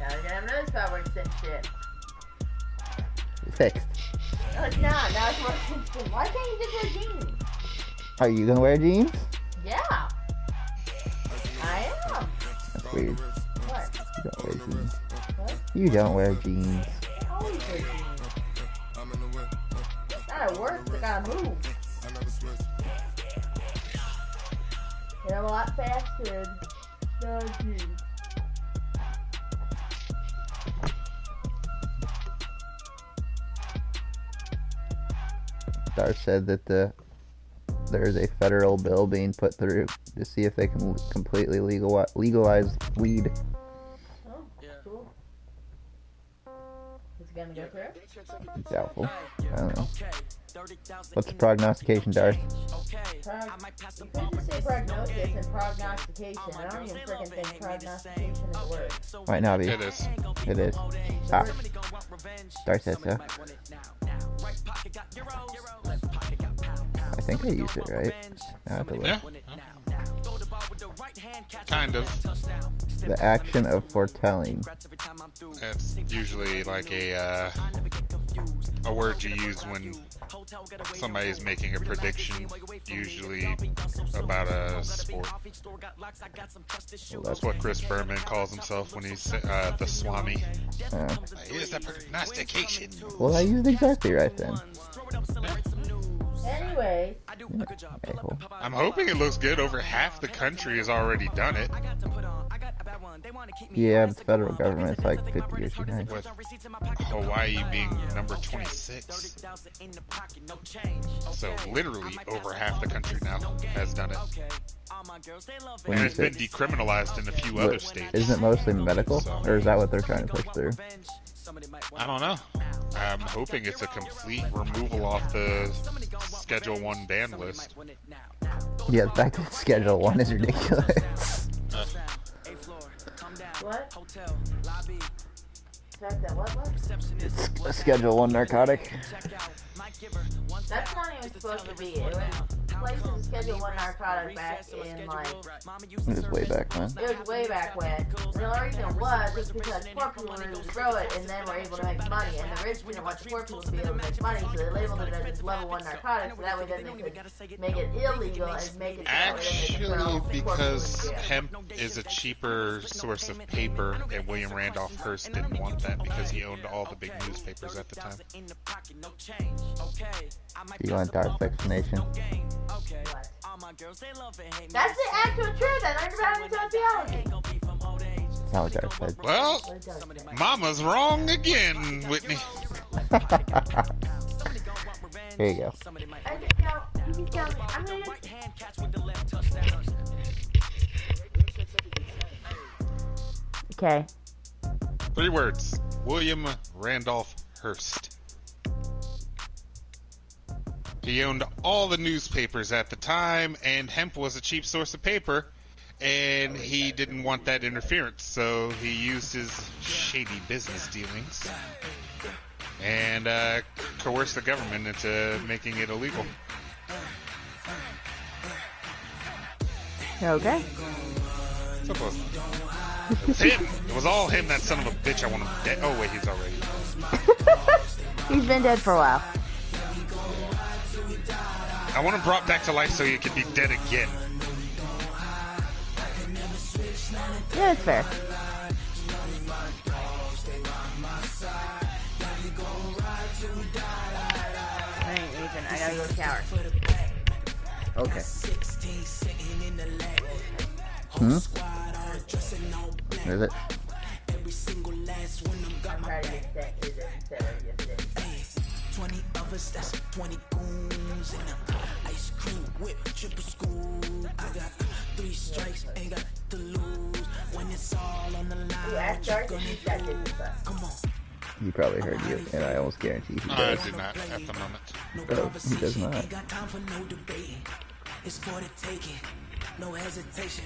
Now you're gonna have another spot where it's cinched in. Fixed. No, it's not. Now it's more cinched in. Why can't you just wear jeans? Are you gonna wear jeans? Yeah. I am. That's weird. What? You don't wear jeans. What? You don't wear jeans. I always wear jeans. Not at work, I gotta move. And I'm a lot faster than jeans. Dar said that there's a federal bill being put through to see if they can completely legalize weed. Oh, cool. Is it gonna go through? Doubtful. I don't know. What's the prognostication, Darth? You could just say prognosis and prognostication. I don't even freaking think prognostication is a word. Might not be. It is. It is. Ah. Darth said so. I think I used it right. I have to look. Yeah. Kind of. The action of foretelling. It's usually like a word you use when somebody's making a prediction, usually about a sport. Well, that's what Chris Berman calls himself when he's the Swami. Here's the prognostication. Well, I used it exactly right then. Anyway. Okay, cool. I'm hoping it looks good. Over half the country has already done it. Yeah, but the federal government's like 50 years behind. With Hawaii being number 26. So literally over half the country now has done it. And it's been decriminalized in a few other states. Isn't it mostly medical? So. Or is that what they're trying to push through? I don't know. I'm hoping it's a complete removal off the Schedule 1 ban list. Yeah, the fact that Schedule 1 is ridiculous. What? Fact that what? It's a Schedule 1 narcotic. That's not even supposed to be. It was places to schedule one narcotic back in like. It was way back when. It was way back when. The only reason was because poor people were able to grow it and then were able to make money. And the rich didn't want the poor people to be able to make money, so they labeled it as level 1 narcotic. So that way then they could make it illegal and make it. Actually, because hemp is a cheaper source of paper, and William Randolph Hearst didn't want that because he owned all the big newspapers at the time. You want dark explanation? That's the actual truth. I learned about it in sociology. Not what Dark said. Well, Mama's wrong again, Whitney. Here you go. Okay. 3 words. William Randolph Hearst. He owned all the newspapers at the time, and hemp was a cheap source of paper, and he didn't want that interference, so he used his shady business dealings and coerced the government into making it illegal. Okay. So close. It was him. It was all him, that son of a bitch. I want him dead. Oh, wait, he's already dead. He's been dead for a while. I want him brought back to life so he could be dead again. Yeah, it's fair. Alright, Ethan, I gotta go shower. Okay. Where is it? I'm trying to get that kid instead of yesterday. 20 of us, that's 20 goons in them. Ice cream whip, triple school. I got 3 strikes, ain't got to lose. When it's all on the line, come on. He probably heard you, and I almost guarantee he does. I do not at the moment. Oh, he does not. Ain't got time for no debating. It's for the taking. No hesitation.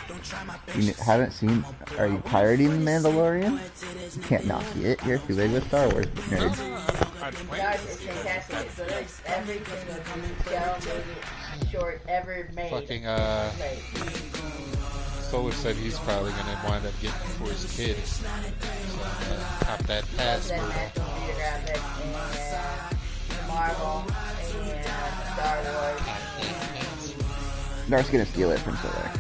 Don't try my You haven't seen... Are you pirating The Mandalorian? You can't not see it. You're too big with Star Wars nerds. Guys, it's fantastic. So there's every single show, movie, short ever made. Fucking, Solar said he's probably going to wind up getting for his kid. So, cop that pass. National Geographic and Marvel and Star Wars. Dark's gonna steal it from Solar.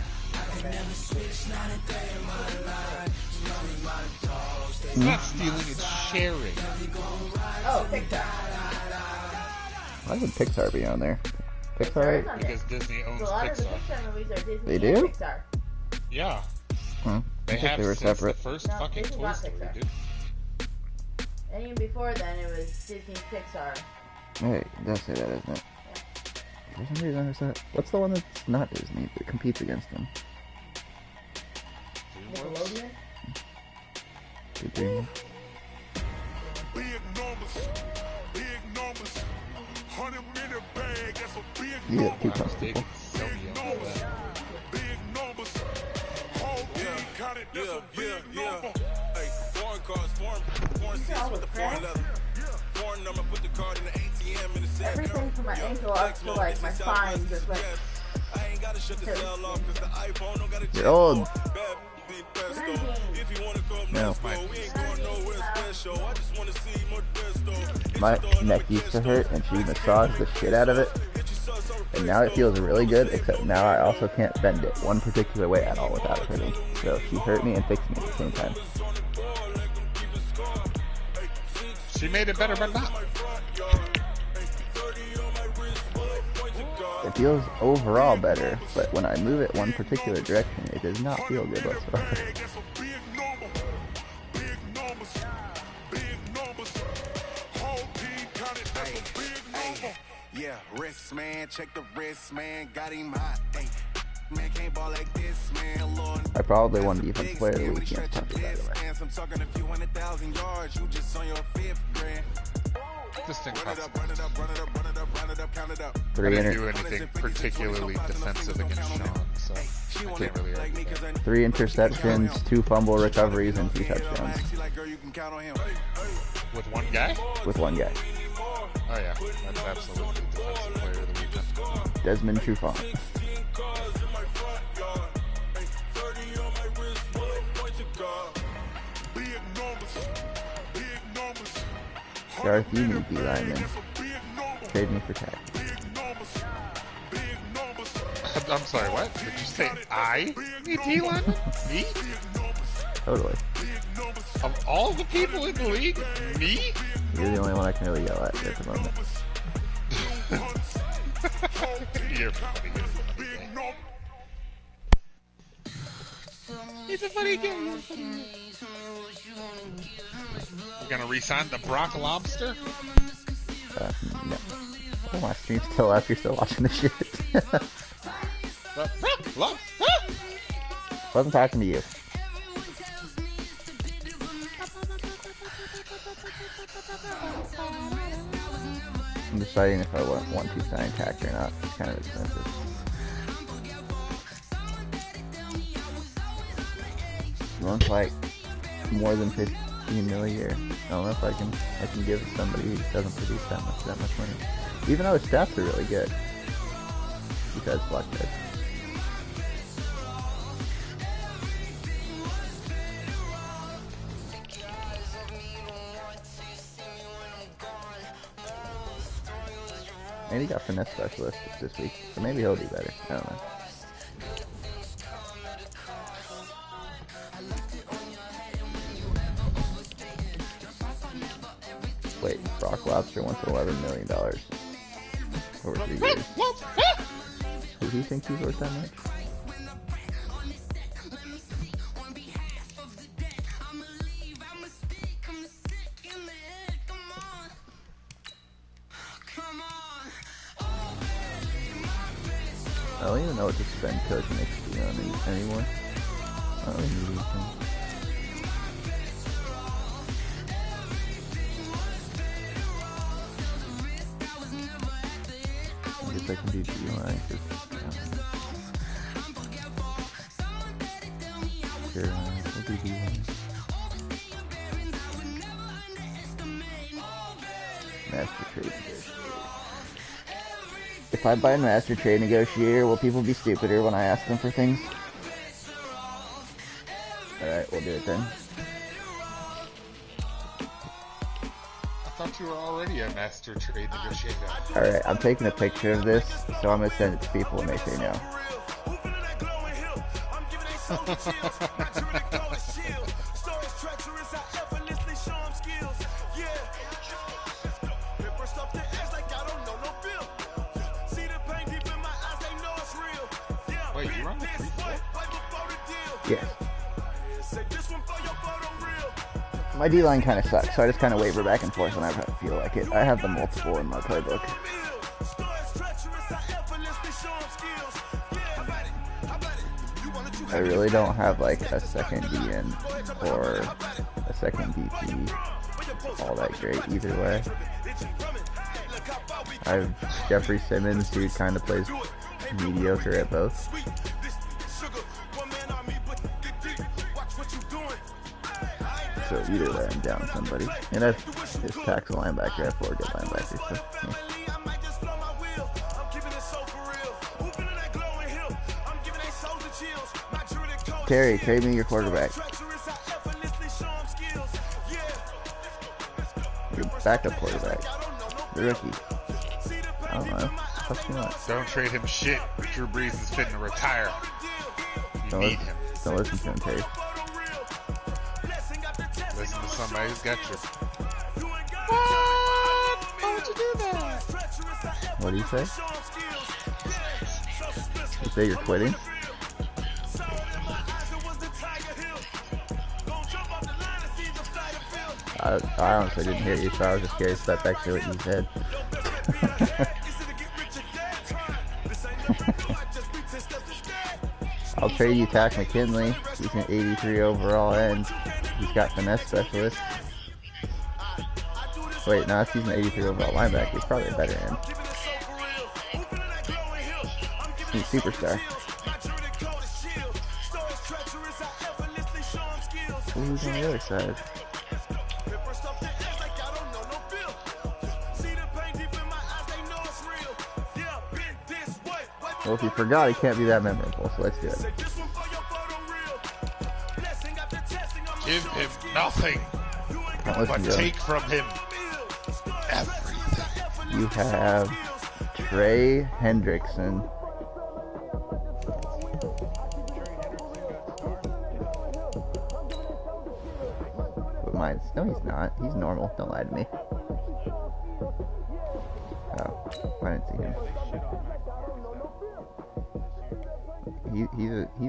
It's not stealing, it's sharing. Oh, Pixar. Why would Pixar be on there? Pixar? Because Disney owns A lot Pixar. of the Pixar movies are Disney They and do? Pixar. Yeah. Huh. They I thought have they were since separate. the first No, fucking Disney Toy bought Story, Pixar. dude. And even before then, it was Disney's Pixar. Wait, it does say that, isn't it? For some reason, there's that. What's the one that's not Disney that competes against them? Nickelodeon? Big Dream. Big numbers, big numbers. 100-minute bag, that's a big Yeah, number. keep on people. Big numbers, big numbers. Whole team counted, that's a big number. Hey, foreign cars, foreign seats with the foreign leather. Foreign number, put the card in the ATM in the safe. Everything from my ankle up to like my spine just went. I ain't gotta shut the cell off because the iPhone don't gotta You're old. If you wanna come, No. let's go. We ain't going nowhere special. I just wanna see more desto. My neck used to hurt, and she massaged the shit out of it. And now it feels really good, except now I also can't bend it one particular way at all without it hurting. So she hurt me and fixed me at the same time. She made it better, but not. It feels overall better, but when I move it one particular direction, it does not feel good whatsoever. Yeah, wrist man, check the wrist man, got him hot. Hey, man can't ball like this, man. Lord, I probably won defense player of the week against Tucker, by the way. I'm talking a few 100,000 yards, you just on your 5th grand. Distinct Run it up, run it up, run it up, run it up, run it up, count it up. I didn't do anything particularly defensive against Sean, so I can't really argue that. 3 interceptions, 2 fumble recoveries, and 2 touchdowns. With one guy? With one guy. Oh yeah, that's absolutely defensive player of the weekend. Desmond Trufant. Garth, you need D lineman. Trade me for tack. I'm sorry, what? Did you say I need D lineman? Me? Totally. Of all the people in the league, me? You're the only one I can really yell at the moment. You're funny. It's a funny game. We're gonna re-sign the Brock Lobster? No. Oh, my stream's still up. You're still watching the shit. The Brock Lobster? Wasn't talking to you. I'm deciding if I want 129 tack or not. It's kind of expensive. One's like more than 15 mil a year. I don't know if I can give somebody who doesn't produce that much money. Even though his stats are really good. Besides Black Dead. And he got finesse specialist this week, so maybe he'll do better. I don't know. Wait, Brock Lobster wants $11 million over 3 years. Who do you think he's worth that much? I don't even know what to spend Coach XP on anymore. I don't even need anything. I guess I can do D-line. Sure, we'll do D-line. Master Trade Negotiator. If I buy Master Trade Negotiator, will people be stupider when I ask them for things? Alright, we'll do it then. I thought you were already a Master Trade Negotiator. Alright, I'm taking a picture of this, so I'm going to send it to people when they say no. Wait, you run the 3-4? Yeah. My D-line kind of sucks, so I just kind of waver back and forth whenever I feel like it. I have the multiple in my playbook. I really don't have like a second DN or a second DP all that great either way. I have Jeffrey Simmons, who kind of plays mediocre at both. So either way, I'm down somebody. And I've just tackle linebacker, I have 4 good linebackers. So, yeah. Terry, trade me your quarterback. Your backup quarterback. The rookie. I don't know. What's he want? Don't trade him shit. Drew Brees is fitting to retire. You need him. Don't listen to him, Terry. Listen to somebody who's got you. What? Why would you do that? What do you say? You say you're quitting? I honestly didn't hear you, so I was just curious if that's actually what you said. I'll trade you Tack McKinley. He's an 83 overall end. He's got finesse specialist. Wait, no, he's an 83 overall linebacker. He's probably a better end. He's superstar. Who's on the other side? Well, if you forgot, it can't be that memorable, so let's do it. Give him nothing, but take from him everything. You have Trey Hendrickson. But mine's, no, he's not. He's normal. Don't lie to me. Oh, I didn't see him.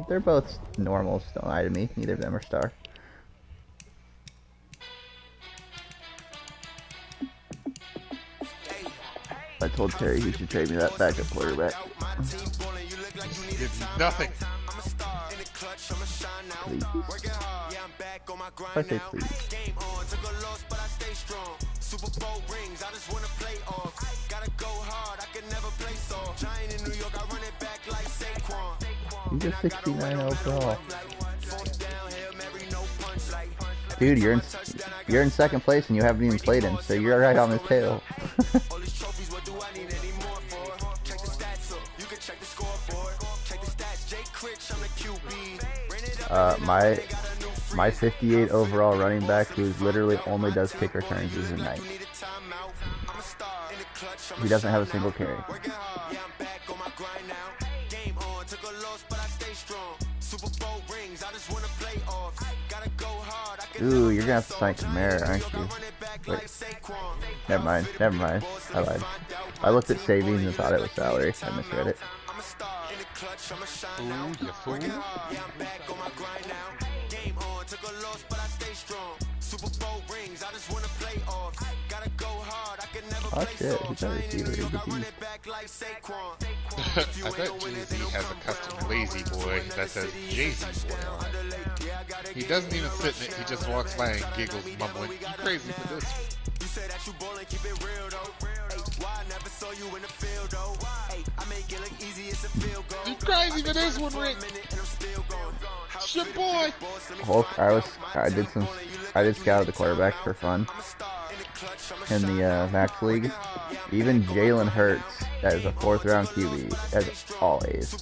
They're both normals. Don't lie to me. Neither of them are star. I told Terry he should trade me that backup quarterback. Give you nothing. Please. I say please. Super Bowl rings, I just wanna play off. Gotta go hard, I can never play soft. Giant in New York, I run it back like Saquon. He's a 69 overall. Dude, you're in second place and you haven't even played him, so you're right on his tail. My 58 overall running back, who literally only does kick returns, is a Knight. He doesn't have a single carry. Ooh, you're gonna have to sign Kamara, aren't you? Wait. Never mind. I lied. I looked at savings and thought it was salary. I misread it. Ooh, you fool. Oh shit, he's a receiver. He's a beast. I bet Jay-Z has a custom lazy boy that says Jay-Z boy on it. He doesn't even sit in it, he just walks by and giggles, mumbling, "You crazy for this?" You say that you ballin', keep it real though. Why I never saw you in the field though. I make it look easy, it's a field goal. You crazy for this one, Rick? It's your boy. Hulk, I did scout the quarterbacks for fun in the Max League. Even Jalen Hurts as a 4th round QB has all A's.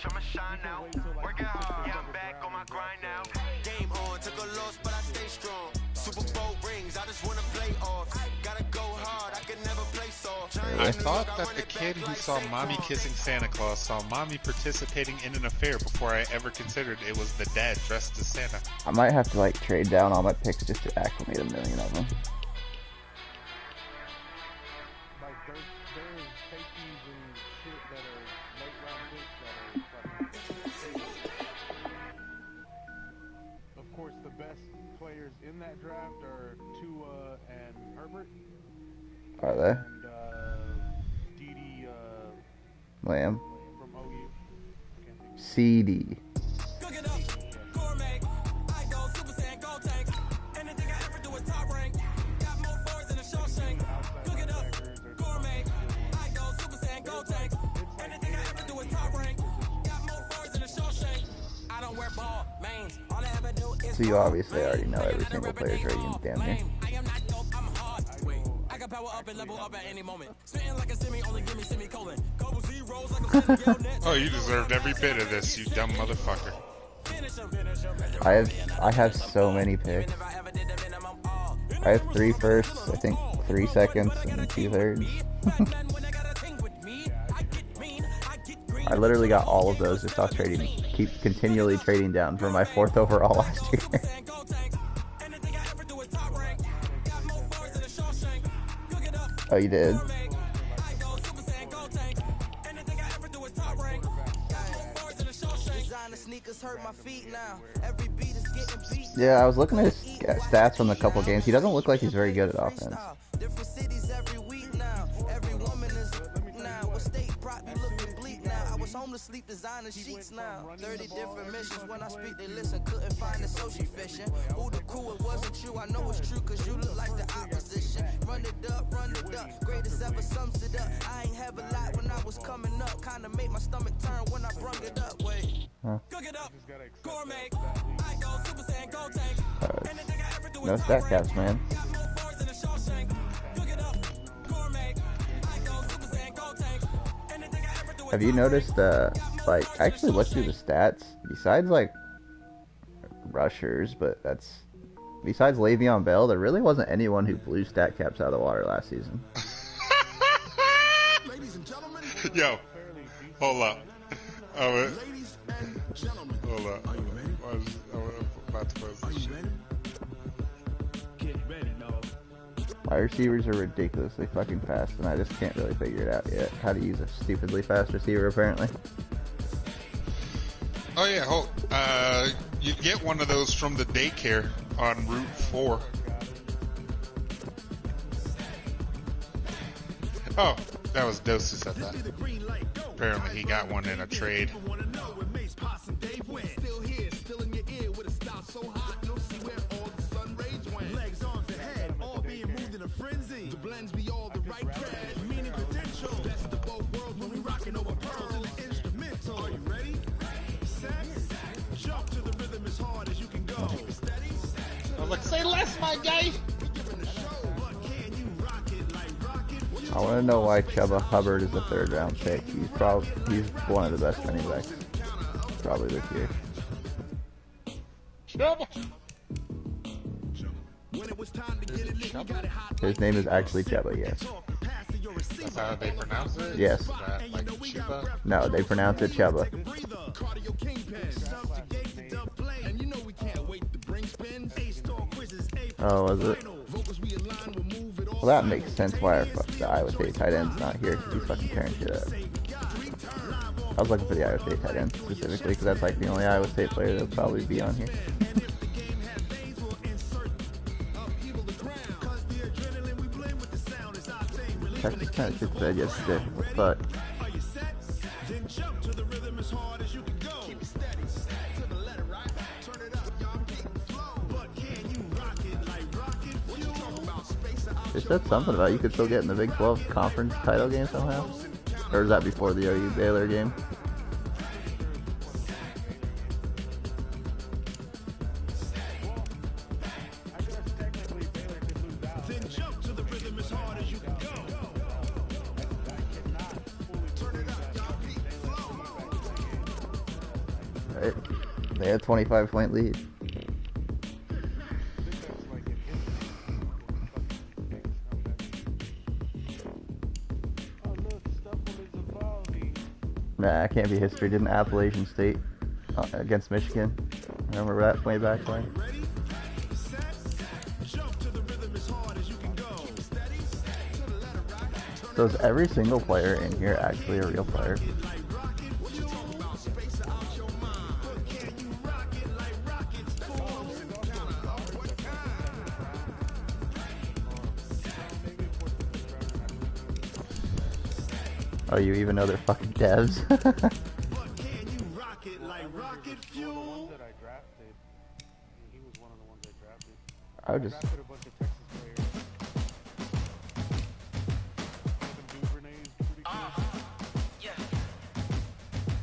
I'ma shine now. Working hard, yeah, I'm back on my grind now. Game on, took a loss, but I stay strong. Super Bowl rings, I just wanna play off. Gotta go hard, I can never play soft. I thought that the kid who saw mommy kissing Santa Claus saw mommy participating in an affair before I ever considered it was the dad dressed as Santa. I might have to like trade down all my picks just to acclimate a million of them. In that draft are Tua and Herbert. Are they? And D.D. Lamb. From OU. CD. Cook it up, gourmet. I go Super Saiyan, go tank. Anything I ever do is top rank. Got more boards than a Shawshank. Cook it up, gourmet. I go Super Saiyan, go tank. Anything I ever do is top rank. Got more boards than a Shawshank. I don't wear ball, mains. All I ever do is. So you obviously already know every single player's rating, damn near. I am not dope, I'm hard. Wait, I can power up and level up at any moment. Spitting like a semi, only give me semicolon. Couple zeros like a Oh, you deserved every bit of this, you dumb motherfucker. I have so many picks. I have 3 firsts, I think 3 seconds, and 2 thirds. I literally got all of those just off trading. Keep continually trading down for my 4th overall last year. Oh, you did? Yeah, I was looking at his stats from a couple games. He doesn't look like he's very good at offense. Home to sleep, designer sheets now. 30 different missions. When I speak, they listen. Couldn't find the social fishing. Who the crew, it wasn't you. I know it's true, cause you look like the opposition. Run it up, greatest ever sums it up. I ain't have a lot when I was coming up. Kinda made my stomach turn when I brung it up. Wait. Huh. No stat caps, man. Have you noticed, like, I actually looked through the stats, besides, like, rushers, but that's, besides Le'Veon Bell, there really wasn't anyone who blew stat caps out of the water last season. Yo, hold up. Hold up. I'm about to post this shit. My receivers are ridiculously fucking fast, and I just can't really figure it out yet. How to use a stupidly fast receiver, apparently. Oh yeah, you get one of those from the daycare on Route 4. Oh, that was Dose who said that. Apparently he got one in a trade. I was like, say less, my guy! I want to know why Chuba Hubbard is a third-round pick. He's one of the best running backs, probably this year. Chuba. His name is actually Chuba, yes. That's how they pronounce it? Yes. Is that like Chuba? No, they pronounce it Chuba. Oh, was it? Well, that makes sense why the Iowa State tight end's not here, because he's fucking tearing shit up. I was looking for the Iowa State tight end specifically, because that's like the only Iowa State player that'll probably be on here. Texas kind of shit bed yesterday. What the fuck? They said something about you could still get in the Big 12 conference title game somehow? Or is that before the OU Baylor game? Right. They had a 25-point lead. Nah, it can't be history. Didn't Appalachian State against Michigan? Remember that way back when? So is every single player in here actually a real player? Oh, you even know they're fucking devs? I would just...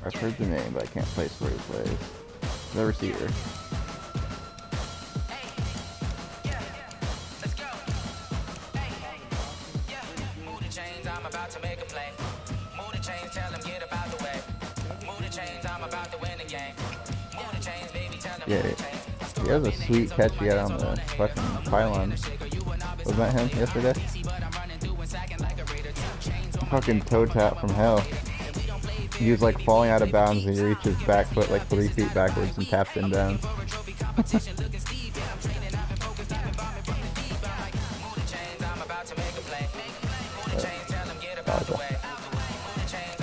I've heard the name, but I can't place where he plays. The receiver. Yeah, he has a sweet catch he had on the fucking pylon. Was that him yesterday? Fucking toe tap from hell. He was like falling out of bounds and he reached his back foot like 3 feet backwards and tapped him down.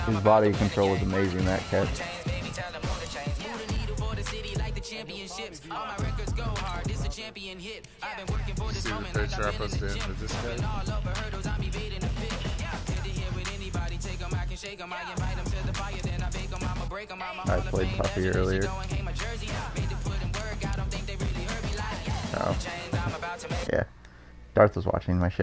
His body control was amazing, that catch. See the picture I posted of this guy? I played Puffy earlier. Oh. Yeah. Darth was watching my shit.